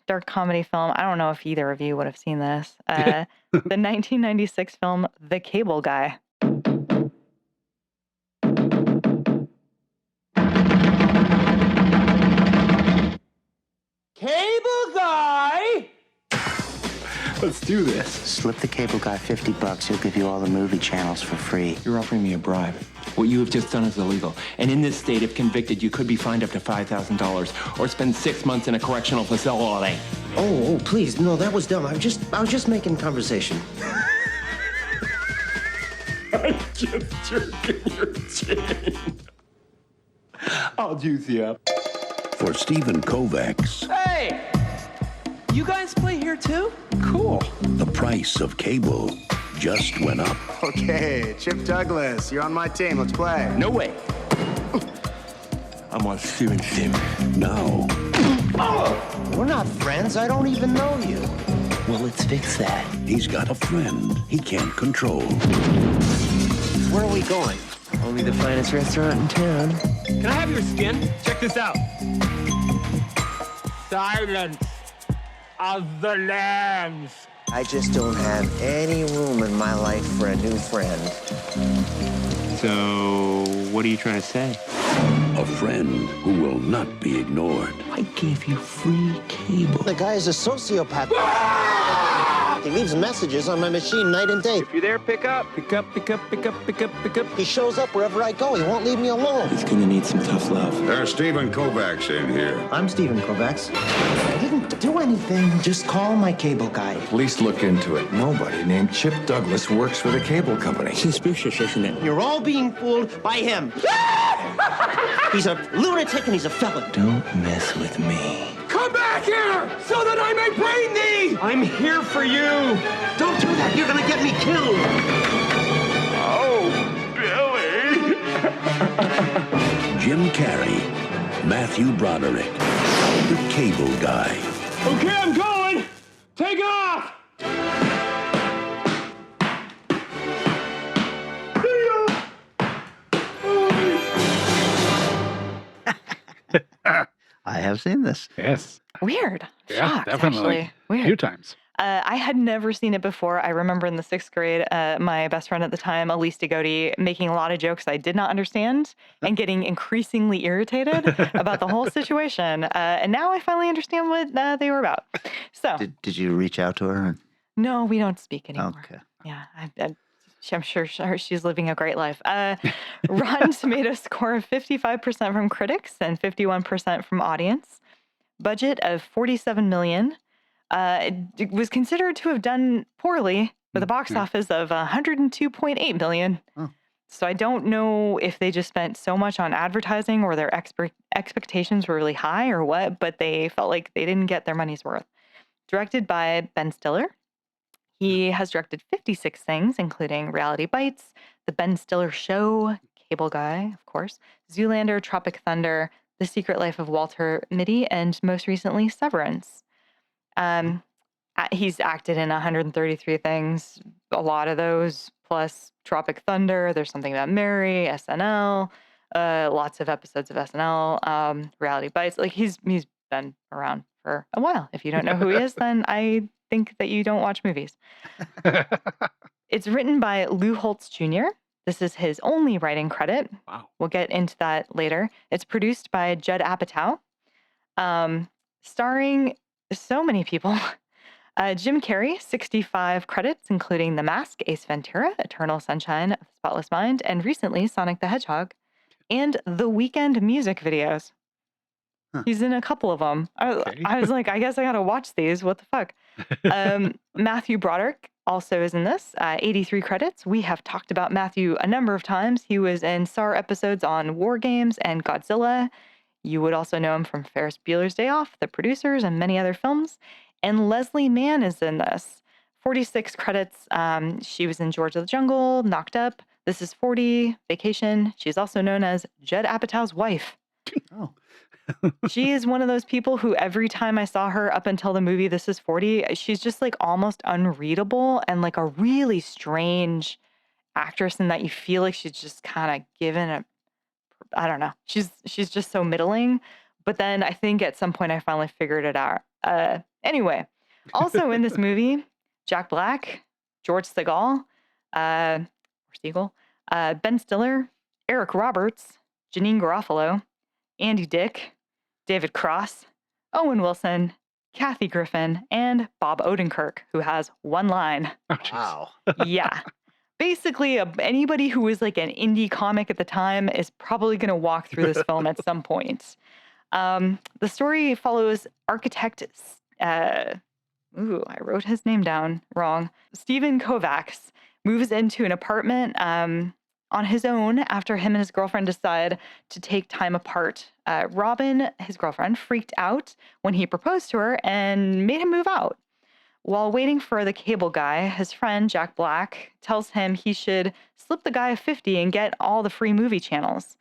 dark comedy film. I don't know if either of you would have seen this. The 1996 film The Cable Guy. Cable Guy! Let's do this. Slip the cable guy $50. He'll give you all the movie channels for free. You're offering me a bribe. What you have just done is illegal. And in this state, if convicted, you could be fined up to $5,000 or spend 6 months in a correctional facility. Oh, please. No, that was dumb. I was just making conversation. I'm just jerking your chin. I'll juice you up. For Stephen Kovacs, Hey! You guys play here too? Cool. the price of cable just went up. Okay, Chip Douglas, you're on my team. Let's play. No way. I'm on Steven's team. Now, We're not friends. I don't even know you. Well, let's fix that. he's got a friend he can't control. Where are we going? Only the finest restaurant in town. Can I have your skin? Check this out. Silence of the Lambs. I just don't have any room in my life for a new friend. So, what are you trying to say? A friend who will not be ignored. I gave you free cable. The guy is a sociopath. He leaves messages on my machine night and day. If you're there, pick up. Pick up, pick up, pick up, pick up, pick up. He shows up wherever I go. He won't leave me alone. He's gonna need some tough love. There's Stephen Kovacs in here. I'm Stephen Kovacs. I didn't do anything. Just call my cable guy. At least look into it. Nobody named Chip Douglas works for the cable company. Suspicious, isn't it? You're all being fooled by him. He's a lunatic and he's a felon. Don't mess with me. Come back here so that I may brain thee! I'm here for you! Don't do that. You're gonna get me killed. Oh, Billy! Jim Carrey, Matthew Broderick, the cable guy. Okay, I'm going! Take off! I have seen this. Yes. Weird. Yeah, Shocked, definitely. Actually. A Weird. few times. I had never seen it before. I remember in the 6th grade, my best friend at the time, Elise DeGotti, making a lot of jokes I did not understand and getting increasingly irritated about the whole situation. And now I finally understand what they were about. So, Did you reach out to her? no, we don't speak anymore. Okay. Yeah, I'm sure she's living a great life. Rotten Tomatoes score of 55% from critics and 51% from audience. Budget of $47 million. It was considered to have done poorly with a box office of $102.8 million. Oh. So I don't know if they just spent so much on advertising or their expectations were really high or what, but they felt like they didn't get their money's worth. Directed by Ben Stiller. He has directed 56 things, including Reality Bites, The Ben Stiller Show, Cable Guy, of course, Zoolander, Tropic Thunder, The Secret Life of Walter Mitty, and most recently, Severance. He's acted in 133 things, a lot of those, plus Tropic Thunder, There's Something About Mary, SNL, lots of episodes of SNL, Reality Bites. Like, he's been around for a while. If you don't know who he is, then I think that you don't watch movies. It's written by Lou Holtz Jr. This is his only writing credit. Wow. We'll get into that later. It's produced by Judd Apatow, starring so many people. Jim Carrey, 65 credits, including The Mask, Ace Ventura, Eternal Sunshine of the Spotless Mind, and recently Sonic the Hedgehog, and The Weeknd music videos. Huh. He's in a couple of them. I was like, I guess I gotta watch these. What the fuck? Matthew Broderick also is in this. 83 credits. We have talked about Matthew a number of times. He was in SAR episodes on War Games and Godzilla. You would also know him from Ferris Bueller's Day Off, The Producers, and many other films. And Leslie Mann is in this. 46 credits. She was in George of the Jungle, Knocked Up, This Is 40, Vacation. She's also known as Judd Apatow's wife. Oh. She is one of those people who every time I saw her up until the movie This Is 40, she's just like almost unreadable and like a really strange actress in that you feel like she's just kind of given I don't know. She's just so middling. But then I think at some point I finally figured it out. Anyway, also in this movie, Jack Black, George Segal, Ben Stiller, Eric Roberts, Janine Garofalo, Andy Dick, David Cross, Owen Wilson, Kathy Griffin, and Bob Odenkirk, who has one line. Wow. Yeah. Basically, anybody who was like an indie comic at the time is probably going to walk through this film at some point. The story follows architect, I wrote his name down wrong. Stephen Kovacs moves into an apartment on his own after him and his girlfriend decide to take time apart. Robin, his girlfriend, freaked out when he proposed to her and made him move out. While waiting for the cable guy, his friend, Jack Black, tells him he should slip the guy a 50 and get all the free movie channels.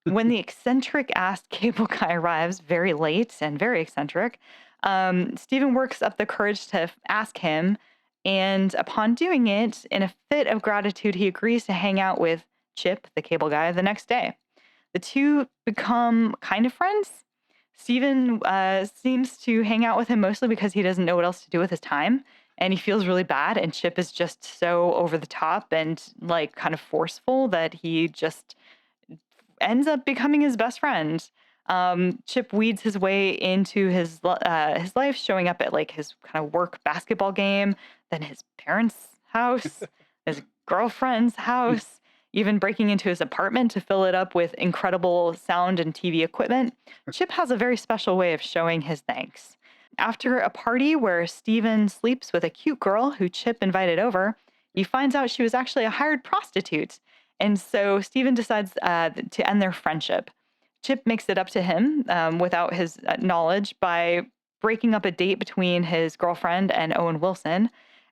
When the eccentric-ass cable guy arrives very late and very eccentric, Stephen works up the courage to ask him, and upon doing it, in a fit of gratitude, he agrees to hang out with Chip, the cable guy, the next day. The two become kind of friends. Stephen seems to hang out with him mostly because he doesn't know what else to do with his time, and he feels really bad, and Chip is just so over the top and like kind of forceful that he just ends up becoming his best friend. Chip weeds his way into his life, showing up at like his kind of work basketball game, then his parents' house, his girlfriend's house, even breaking into his apartment to fill it up with incredible sound and TV equipment. Chip has a very special way of showing his thanks. After a party where Stephen sleeps with a cute girl who Chip invited over, he finds out she was actually a hired prostitute. And so Stephen decides to end their friendship. Chip makes it up to him without his knowledge by breaking up a date between his girlfriend and Owen Wilson,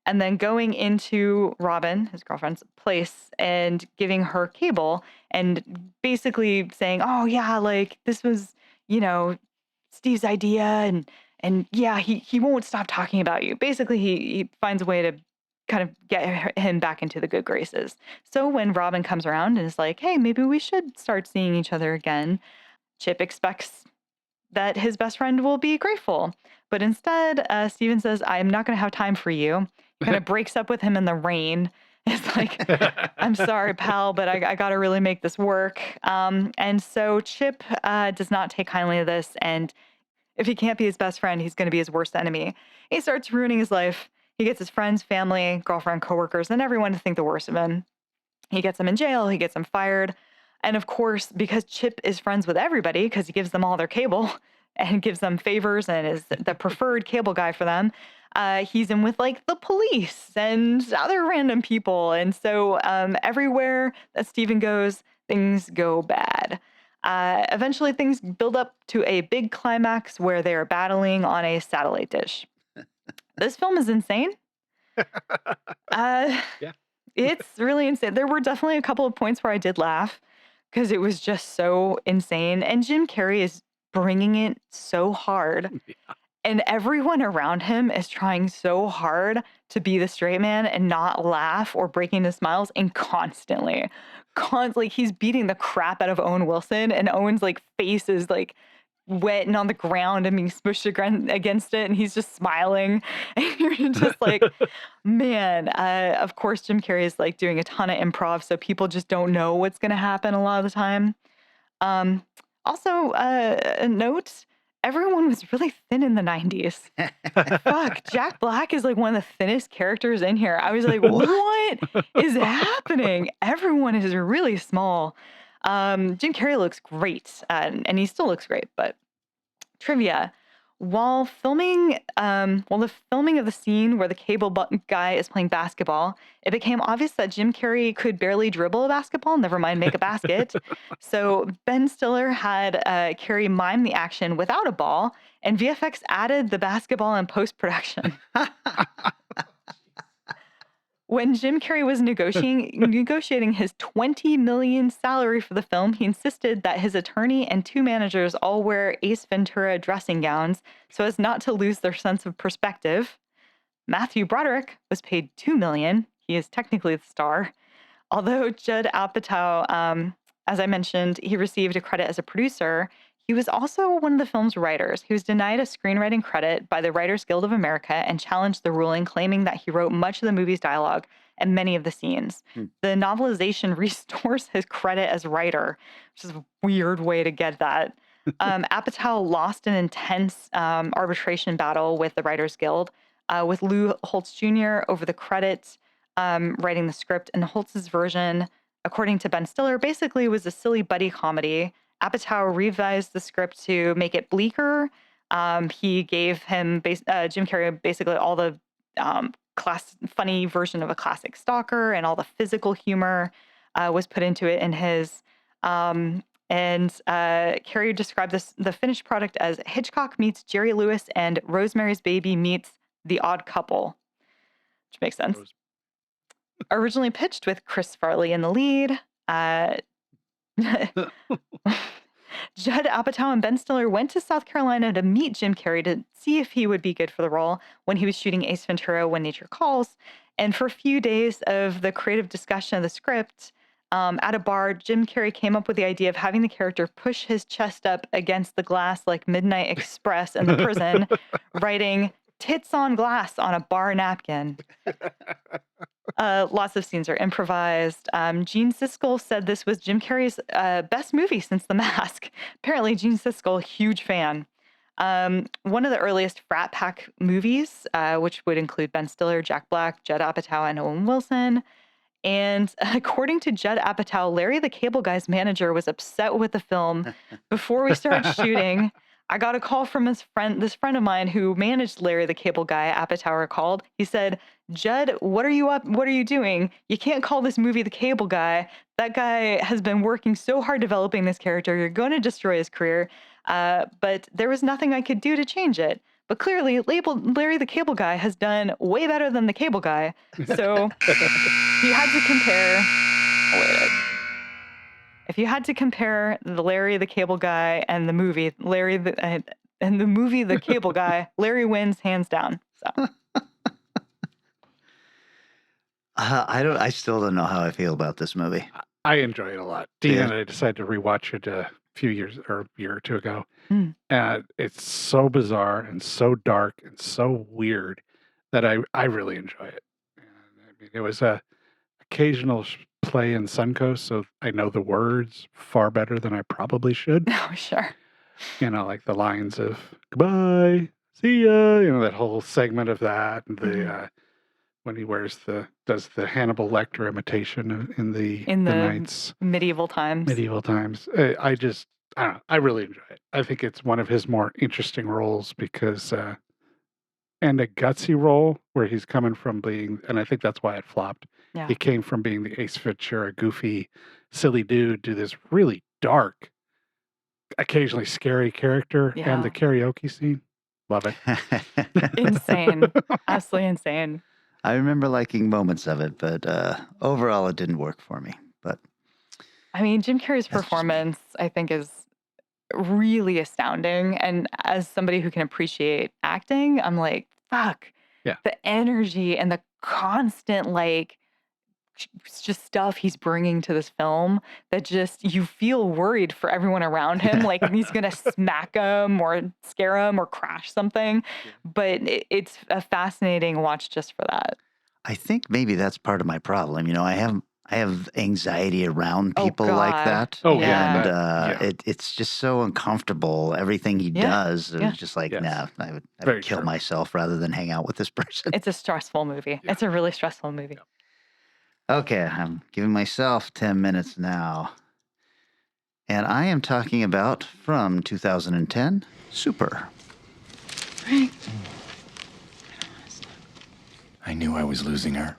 and then going into Robin, his girlfriend's place, and giving her cable and basically saying, oh yeah, like this was, Steve's idea, and yeah, he won't stop talking about you. Basically, he finds a way to kind of get him back into the good graces. So when Robin comes around and is like, hey, maybe we should start seeing each other again, Chip expects that his best friend will be grateful. But instead, Stephen says, I'm not going to have time for you. Kind of breaks up with him in the rain. It's like, I'm sorry, pal, but I got to really make this work. And so Chip does not take kindly to this. And if he can't be his best friend, he's going to be his worst enemy. He starts ruining his life. He gets his friends, family, girlfriend, coworkers, and everyone to think the worst of him. He gets them in jail. He gets them fired. And of course, because Chip is friends with everybody, because he gives them all their cable and gives them favors and is the preferred cable guy for them, he's in with like the police and other random people. And so everywhere that Stephen goes, things go bad. Eventually, things build up to a big climax where they are battling on a satellite dish. This film is insane. Yeah. It's really insane. There were definitely a couple of points where I did laugh because it was just so insane. And Jim Carrey is bringing it so hard. Yeah. And everyone around him is trying so hard to be the straight man and not laugh or break into smiles, and constantly. Like he's beating the crap out of Owen Wilson, and Owen's like face is like wet and on the ground and being smushed against it, and he's just smiling. And you're just like, man, of course Jim Carrey is like doing a ton of improv, so people just don't know what's going to happen a lot of the time. Also, a note, everyone was really thin in the 90s. Fuck, Jack Black is like one of the thinnest characters in here. I was like, what is happening? Everyone is really small. Jim Carrey looks great, and he still looks great, but trivia. While the filming of the scene where the cable guy is playing basketball, it became obvious that Jim Carrey could barely dribble a basketball, never mind make a basket. So Ben Stiller had Carrey mime the action without a ball, and VFX added the basketball in post-production. When Jim Carrey was negotiating his $20 million salary for the film, he insisted that his attorney and two managers all wear Ace Ventura dressing gowns so as not to lose their sense of perspective. Matthew Broderick was paid $2 million. He is technically the star. Although Judd Apatow, as I mentioned, he received a credit as a producer, he was also one of the film's writers. He was denied a screenwriting credit by the Writers Guild of America and challenged the ruling, claiming that he wrote much of the movie's dialogue and many of the scenes. The novelization restores his credit as writer, which is a weird way to get that. Apatow lost an intense arbitration battle with the Writers Guild, with Lou Holtz Jr. over the credits, writing the script. And Holtz's version, according to Ben Stiller, basically was a silly buddy comedy. Apatow revised the script to make it bleaker. He gave him Jim Carrey basically all the funny version of a classic stalker, and all the physical humor was put into it in his. Carrey described the finished product as Hitchcock meets Jerry Lewis and Rosemary's Baby meets The Odd Couple, which makes sense. Originally pitched with Chris Farley in the lead, Judd Apatow and Ben Stiller went to South Carolina to meet Jim Carrey to see if he would be good for the role when he was shooting Ace Ventura: When Nature Calls. And for a few days of the creative discussion of the script, at a bar, Jim Carrey came up with the idea of having the character push his chest up against the glass like Midnight Express in the prison, writing "tits on glass" on a bar napkin. Lots of scenes are improvised. Gene Siskel said this was Jim Carrey's best movie since The Mask. Apparently, Gene Siskel, huge fan. One of the earliest frat pack movies, which would include Ben Stiller, Jack Black, Judd Apatow, and Owen Wilson. And according to Judd Apatow, Larry the Cable Guy's manager was upset with the film. Before we started shooting, I got a call from this friend of mine who managed Larry the Cable Guy, Apatow recalled. He said, "Judd, what are you doing? You can't call this movie The Cable Guy. That guy has been working so hard developing this character. You're going to destroy his career." But there was nothing I could do to change it. But clearly, Larry the Cable Guy has done way better than The Cable Guy. So he had to compare. If you had to compare the Larry the Cable Guy and the movie The Cable Guy, Larry wins hands down. So. I still don't know how I feel about this movie. I enjoy it a lot. Dean and I decided to rewatch it a few years or a year or two ago. And it's so bizarre and so dark and so weird that I really enjoy it. And I mean, it was a occasional play in Suncoast, so I know the words far better than I probably should. Oh, sure. You know, like the lines of "goodbye, see ya," you know, that whole segment of that, and the when he does the Hannibal Lecter imitation in the Knights medieval times. I don't know. I really enjoy it. I think it's one of his more interesting roles because, and a gutsy role where he's coming from being, and I think that's why it flopped. Yeah. He came from being the Ace Ventura, goofy, silly dude to this really dark, occasionally scary character, and the karaoke scene. Love it. Insane. Absolutely insane. I remember liking moments of it, but overall it didn't work for me. But I mean, Jim Carrey's performance, I think, is really astounding. And as somebody who can appreciate acting, I'm like, fuck. Yeah. The energy and the constant, like, just stuff he's bringing to this film that just, you feel worried for everyone around him. Like he's going to smack them or scare them or crash something. Yeah. But it's a fascinating watch just for that. I think maybe that's part of my problem. You know, I have anxiety around people like that. Oh, yeah. And it's just so uncomfortable. Everything he does is just like, nah, I would kill myself rather than hang out with this person. It's a stressful movie. Yeah. It's a really stressful movie. Yeah. Okay, I'm giving myself 10 minutes now. And I am talking about, from 2010, Super. Frank. I knew I was losing her.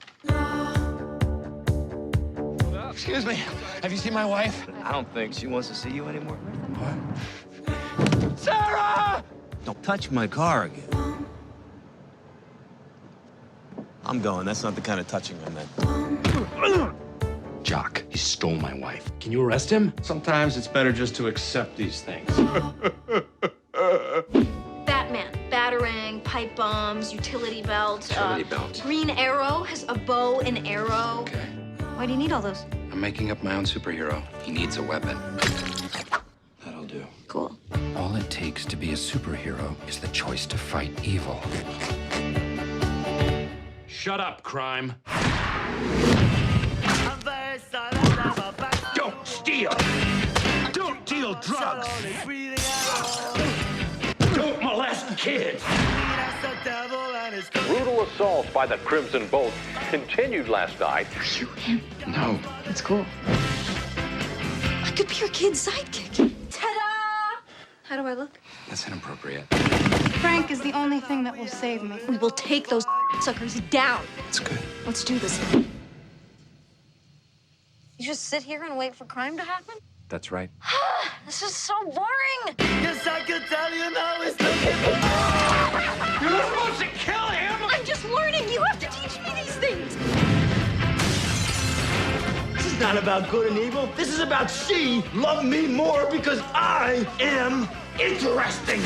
Excuse me, have you seen my wife? I don't think she wants to see you anymore. What? Sarah! Don't touch my car again. I'm going. That's not the kind of touching I meant. Jock, he stole my wife. Can you arrest him? Sometimes it's better just to accept these things. Batman, batarang, pipe bombs, utility belt. Utility belt. Green Arrow has a bow and arrow. Okay. Why do you need all those? I'm making up my own superhero. He needs a weapon. That'll do. Cool. All it takes to be a superhero is the choice to fight evil. Shut up, crime. Don't steal! Don't deal Real drugs. Don't molest kids. Brutal assault by the Crimson Bolt continued last night. Are you him? No. That's cool. I could be your kid's sidekick. Ta-da! How do I look? That's inappropriate. Frank is the only thing that will save me. We will take those suckers down. That's good. Let's do this. You just sit here and wait for crime to happen? That's right. This is so boring. Yes, I can tell you now it's looking. You're not supposed to kill him. I'm just learning. You have to teach me these things. This is not about good and evil. This is about she loved me more because I am interesting.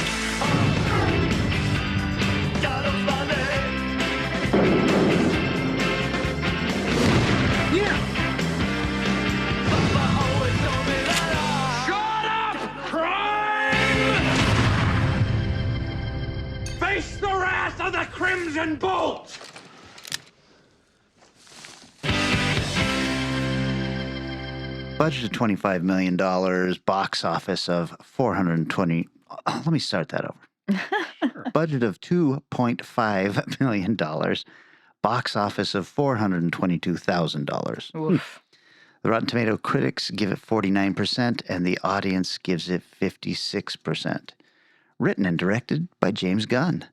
Yeah. Shut up, crime! Face the wrath of the Crimson Bolt! Budget of $25 million, box office of 420. Let me start that over. Budget of $2.5 million, box office of $422,000. The Rotten Tomato critics give it 49%, and the audience gives it 56%. Written and directed by James Gunn,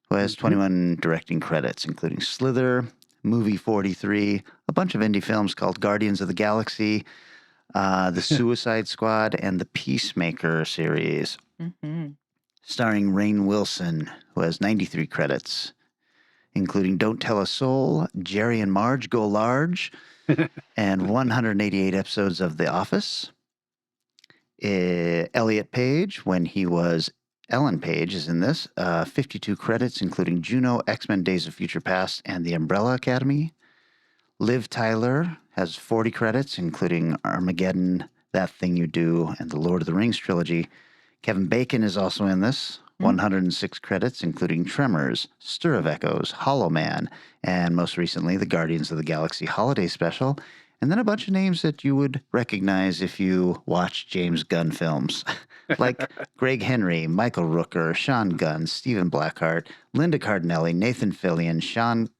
who has 21 directing credits, including Slither, Movie 43, a bunch of indie films called Guardians of the Galaxy, The Suicide Squad, and the Peacemaker series. Starring Rainn Wilson, who has 93 credits, including Don't Tell a Soul, Jerry and Marge Go Large, and 188 episodes of The Office. Elliot Page, when he was Ellen Page, is in this. 52 credits, including Juno, X-Men Days of Future Past, and The Umbrella Academy. Liv Tyler has 40 credits, including Armageddon, That Thing You Do, and the Lord of the Rings trilogy. Kevin Bacon is also in this. 106 credits, including Tremors, Stir of Echoes, Hollow Man, and most recently, the Guardians of the Galaxy Holiday Special, and then a bunch of names that you would recognize if you watch James Gunn films, like Greg Henry, Michael Rooker, Sean Gunn, Stephen Blackheart, Linda Cardinelli, Nathan Fillion, Sean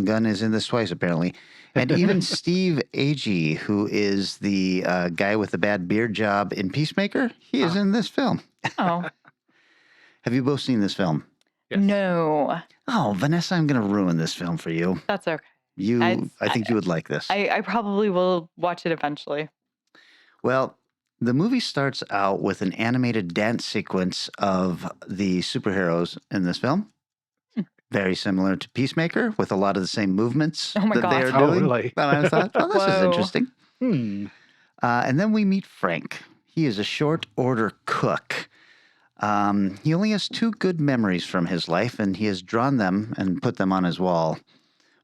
Gunn is in this twice, apparently, and even Steve Agee, who is the guy with the bad beard job in Peacemaker. He is in this film. Oh. Have you both seen this film? Yes. No. Oh, Vanessa, I'm going to ruin this film for you. That's okay. I think you would like this. I probably will watch it eventually. Well, the movie starts out with an animated dance sequence of the superheroes in this film. Very similar to Peacemaker, with a lot of the same movements Oh my that they gosh. are doing. Totally. And I thought, oh, this is Whoa. interesting. And then we meet Frank. He is a short order cook. He only has 2 good memories from his life, and he has drawn them and put them on his wall.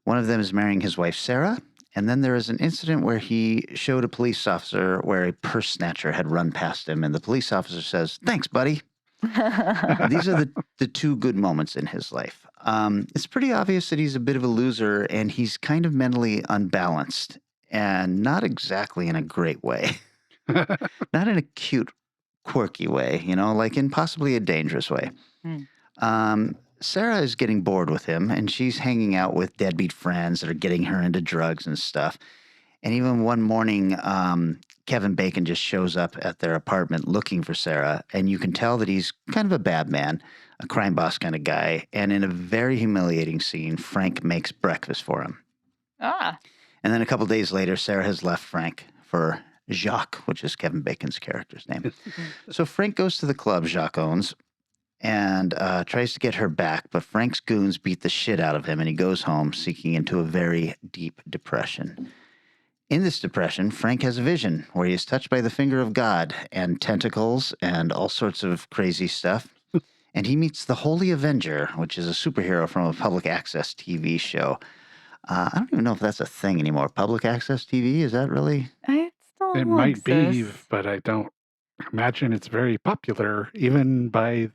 One of them is marrying his wife, Sarah, and then there is an incident where he showed a police officer where a purse snatcher had run past him, and the police officer says, "Thanks, buddy." These are the 2 good moments in his life. It's pretty obvious that he's a bit of a loser, and he's kind of mentally unbalanced, and not exactly in a great way. Not in a cute, quirky way, like in possibly a dangerous way. Sarah is getting bored with him, and she's hanging out with deadbeat friends that are getting her into drugs and stuff. And even one morning, Kevin Bacon just shows up at their apartment looking for Sarah, and you can tell that he's kind of a bad man, a crime boss kind of guy. And in a very humiliating scene, Frank makes breakfast for him. Ah. And then a couple days later, Sarah has left Frank for Jacques, which is Kevin Bacon's character's name. So Frank goes to the club Jacques owns and tries to get her back, but Frank's goons beat the shit out of him, and he goes home sinking into a very deep depression. In this depression, Frank has a vision where he is touched by the finger of God and tentacles and all sorts of crazy stuff. And he meets the Holy Avenger, which is a superhero from a public access TV show. I don't even know if that's a thing anymore. Public access TV, is that really? It might be, but I don't imagine it's very popular, even by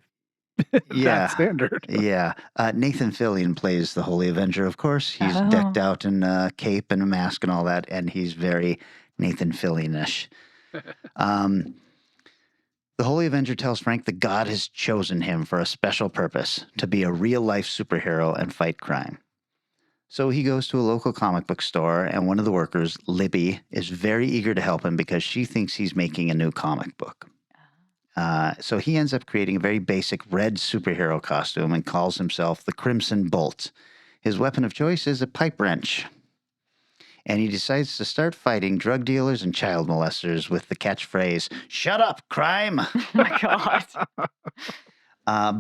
that standard. Yeah. Nathan Fillion plays the Holy Avenger, of course. He's decked out in a cape and a mask and all that, and he's very Nathan Fillion-ish. The Holy Avenger tells Frank that God has chosen him for a special purpose, to be a real-life superhero and fight crime. So he goes to a local comic book store, and one of the workers, Libby, is very eager to help him because she thinks he's making a new comic book. So he ends up creating a very basic red superhero costume and calls himself the Crimson Bolt. His weapon of choice is a pipe wrench. And he decides to start fighting drug dealers and child molesters with the catchphrase, "Shut up, crime!" Oh my God.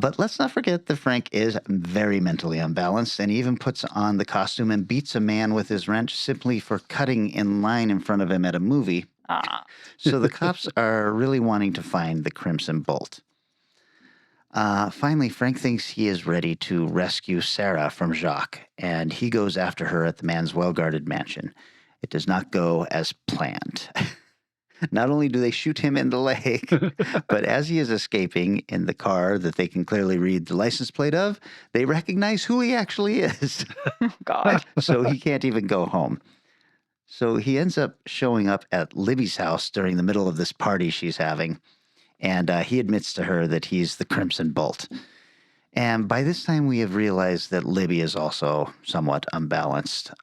But let's not forget that Frank is very mentally unbalanced, and he even puts on the costume and beats a man with his wrench simply for cutting in line in front of him at a movie. So the cops are really wanting to find the Crimson Bolt. Finally, Frank thinks he is ready to rescue Sarah from Jacques, and he goes after her at the man's well-guarded mansion. It does not go as planned. Not only do they shoot him in the leg, but as he is escaping in the car that they can clearly read the license plate of, they recognize who he actually is. God. So he can't even go home. So he ends up showing up at Libby's house during the middle of this party she's having, and he admits to her that he's the Crimson Bolt. And by this time, we have realized that Libby is also somewhat unbalanced.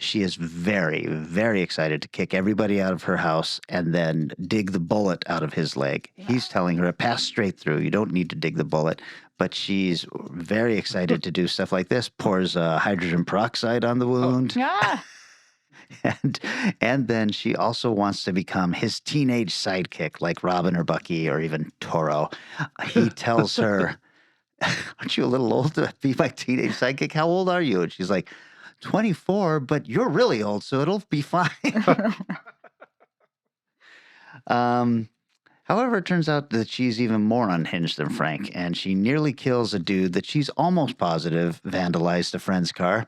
She is very, very excited to kick everybody out of her house and then dig the bullet out of his leg. He's telling her, pass straight through. You don't need to dig the bullet. But she's very excited to do stuff like this, pours hydrogen peroxide on the wound. Yeah. And then she also wants to become his teenage sidekick, like Robin or Bucky or even Toro. He tells her, aren't you a little old to be my teenage sidekick? How old are you? And she's like, 24, but you're really old, so it'll be fine. However, it turns out that she's even more unhinged than Frank, and she nearly kills a dude that she's almost positive vandalized a friend's car.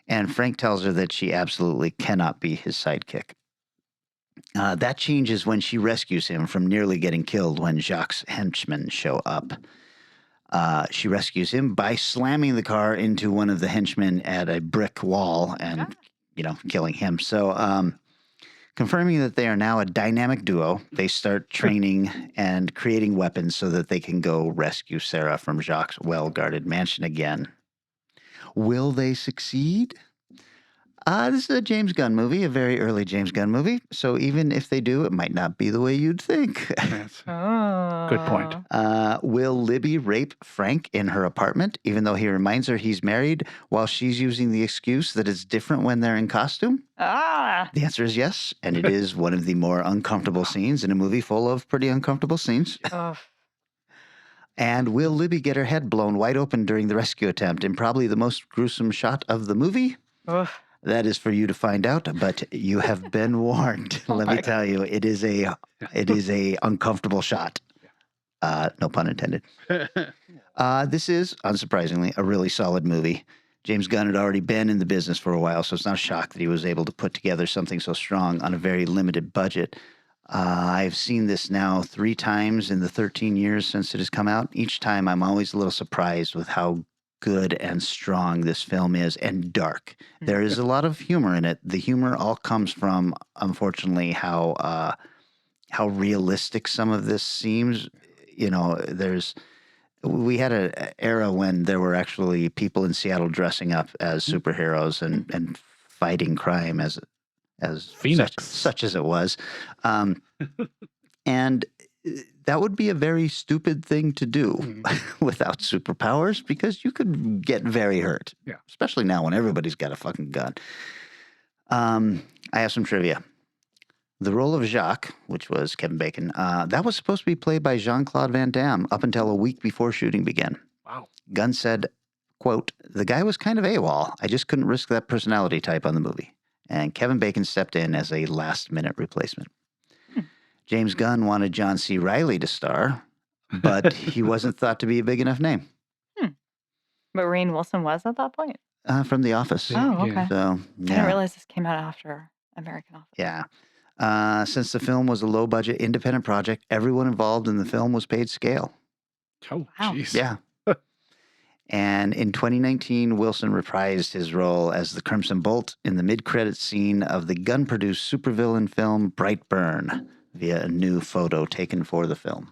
And Frank tells her that she absolutely cannot be his sidekick. That changes when she rescues him from nearly getting killed when Jacques' henchmen show up. She rescues him by slamming the car into one of the henchmen at a brick wall and, killing him. So, confirming that they are now a dynamic duo, they start training and creating weapons so that they can go rescue Sarah from Jacques' well-guarded mansion again. Will they succeed? This is a James Gunn movie, a very early James Gunn movie. So even if they do, it might not be the way you'd think. Good point. Will Libby rape Frank in her apartment, even though he reminds her he's married, while she's using the excuse that it's different when they're in costume? The answer is yes, and it is one of the more uncomfortable scenes in a movie full of pretty uncomfortable scenes. And will Libby get her head blown wide open during the rescue attempt in probably the most gruesome shot of the movie? That is for you to find out, but you have been warned. Let me tell you, it is a uncomfortable shot. No pun intended. This is, unsurprisingly, a really solid movie. James Gunn had already been in the business for a while, so it's not a shock that he was able to put together something so strong on a very limited budget. I've seen this now 3 times in the 13 years since it has come out. Each time I'm always a little surprised with how good and strong this film is, and dark. There is a lot of humor in it. The humor all comes from, unfortunately, how realistic some of this seems. We had an era when there were actually people in Seattle dressing up as superheroes and fighting crime as Phoenix, such as it was. And that would be a very stupid thing to do without superpowers, because you could get very hurt. Yeah. Especially now when everybody's got a fucking gun. I have some trivia. The role of Jacques, which was Kevin Bacon, that was supposed to be played by Jean-Claude Van Damme up until a week before shooting began. Wow. Gunn said, quote, "The guy was kind of AWOL. I just couldn't risk that personality type on the movie." And Kevin Bacon stepped in as a last-minute replacement. James Gunn wanted John C. Reilly to star, but he wasn't thought to be a big enough name. But Rainn Wilson was at that point? From The Office. Oh, okay. So, I didn't realize this came out after American Office. Yeah. Since the film was a low-budget independent project, everyone involved in the film was paid scale. Oh, jeez. Yeah. And in 2019, Wilson reprised his role as the Crimson Bolt in the mid-credits scene of the Gunn-produced supervillain film Brightburn. via a new photo taken for the film.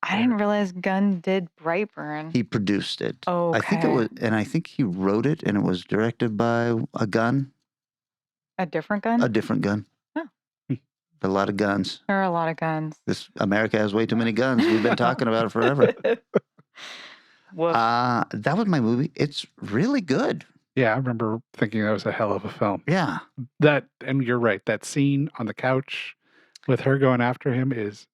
I didn't realize Gunn did Brightburn. He produced it. Oh, I think it was, and I think he wrote it, and it was directed by a gun. A different Gun? A different gun. Oh. A lot of guns. There are a lot of guns. This America has way too many guns. We've been talking about it forever. That was my movie. It's really good. Yeah, I remember thinking that was a hell of a film. Yeah. And you're right. That scene on the couch with her going after him is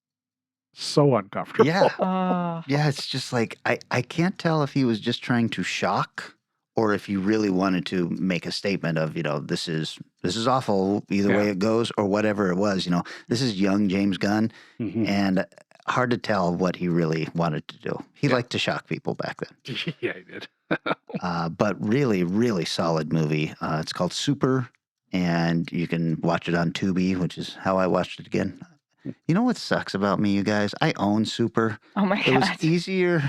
so uncomfortable. Yeah. Yeah, it's just like, I can't tell if he was just trying to shock or if he really wanted to make a statement of, this is awful either way it goes or whatever it was. This is young James Gunn and hard to tell what he really wanted to do. He liked to shock people back then. Yeah, he did. But really, really solid movie. It's called Super, and you can watch it on Tubi, which is how I watched it again. You know what sucks about me, you guys? I own Super. Oh my God. It was easier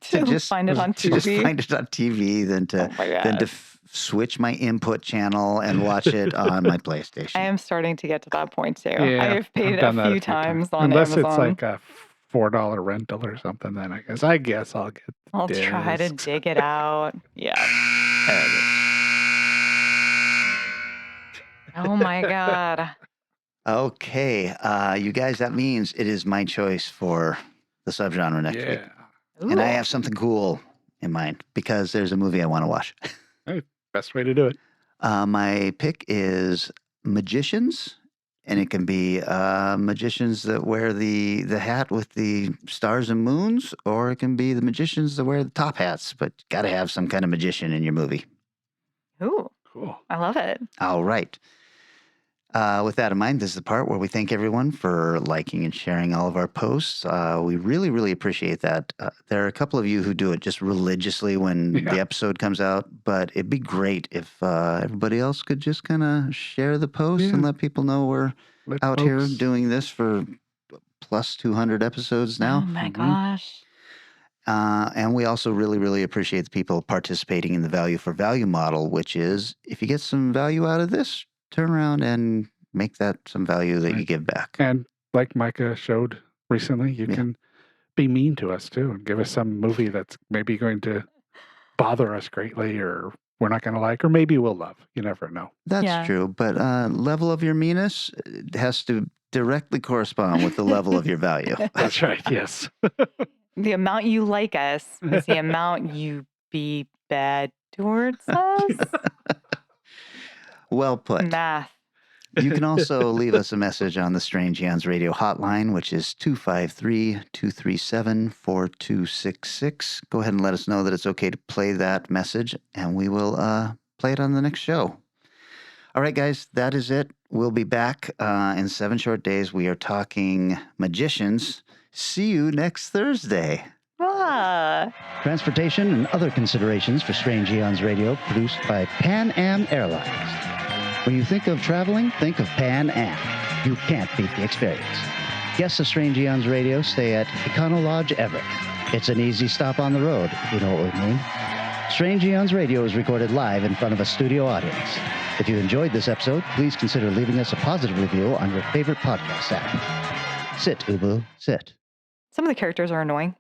to just find it on to just TV. find it on TV than to switch my input channel and watch it on my PlayStation. I am starting to get to that point too. Yeah, I have paid I've done a that few times on Unless Amazon. it's like a $4 rental or something, then I guess I'll get I'll try to discs. dig it out. Yeah. There it is. Oh my God. Okay, you guys, that means it is my choice for the subgenre next week. And I have something cool in mind because there's a movie I want to watch. Hey, best way to do it. My pick is Magicians, and it can be magicians that wear the hat with the stars and moons, or it can be the magicians that wear the top hats, but got to have some kind of magician in your movie. Ooh. Cool. I love it. All right. With that in mind, this is the part where we thank everyone for liking and sharing all of our posts. We really, really appreciate that. There are a couple of you who do it just religiously when the episode comes out, but it'd be great if everybody else could just kind of share the post and let people know we're out here doing this for plus 200 episodes now. Oh my gosh. And we also really, really appreciate the people participating in the value for value model, which is if you get some value out of this, turn around and make that some value that you give back. And like Micah showed recently, you can be mean to us too and give us some movie that's maybe going to bother us greatly or we're not going to like, or maybe we'll love. You never know. That's true. But level of your meanness has to directly correspond with the level of your value. That's right. Yes. The amount you like us is the amount you be bad towards us. Well put. Math. You can also leave us a message on the Strange Eons Radio hotline, which is 253-237-4266. Go ahead and let us know that it's okay to play that message, and we will play it on the next show. All right, guys, that is it. We'll be back in 7 short days. We are talking Magicians. See you next Thursday. Transportation and other considerations for Strange Eons Radio produced by Pan Am Airlines. When you think of traveling, think of Pan Am. You can't beat the experience. Guests of Strange Eons Radio stay at Econo Lodge Everett. It's an easy stop on the road, if you know what we mean. Strange Eons Radio is recorded live in front of a studio audience. If you enjoyed this episode, please consider leaving us a positive review on your favorite podcast app. Sit, Ubu, sit. Some of the characters are annoying.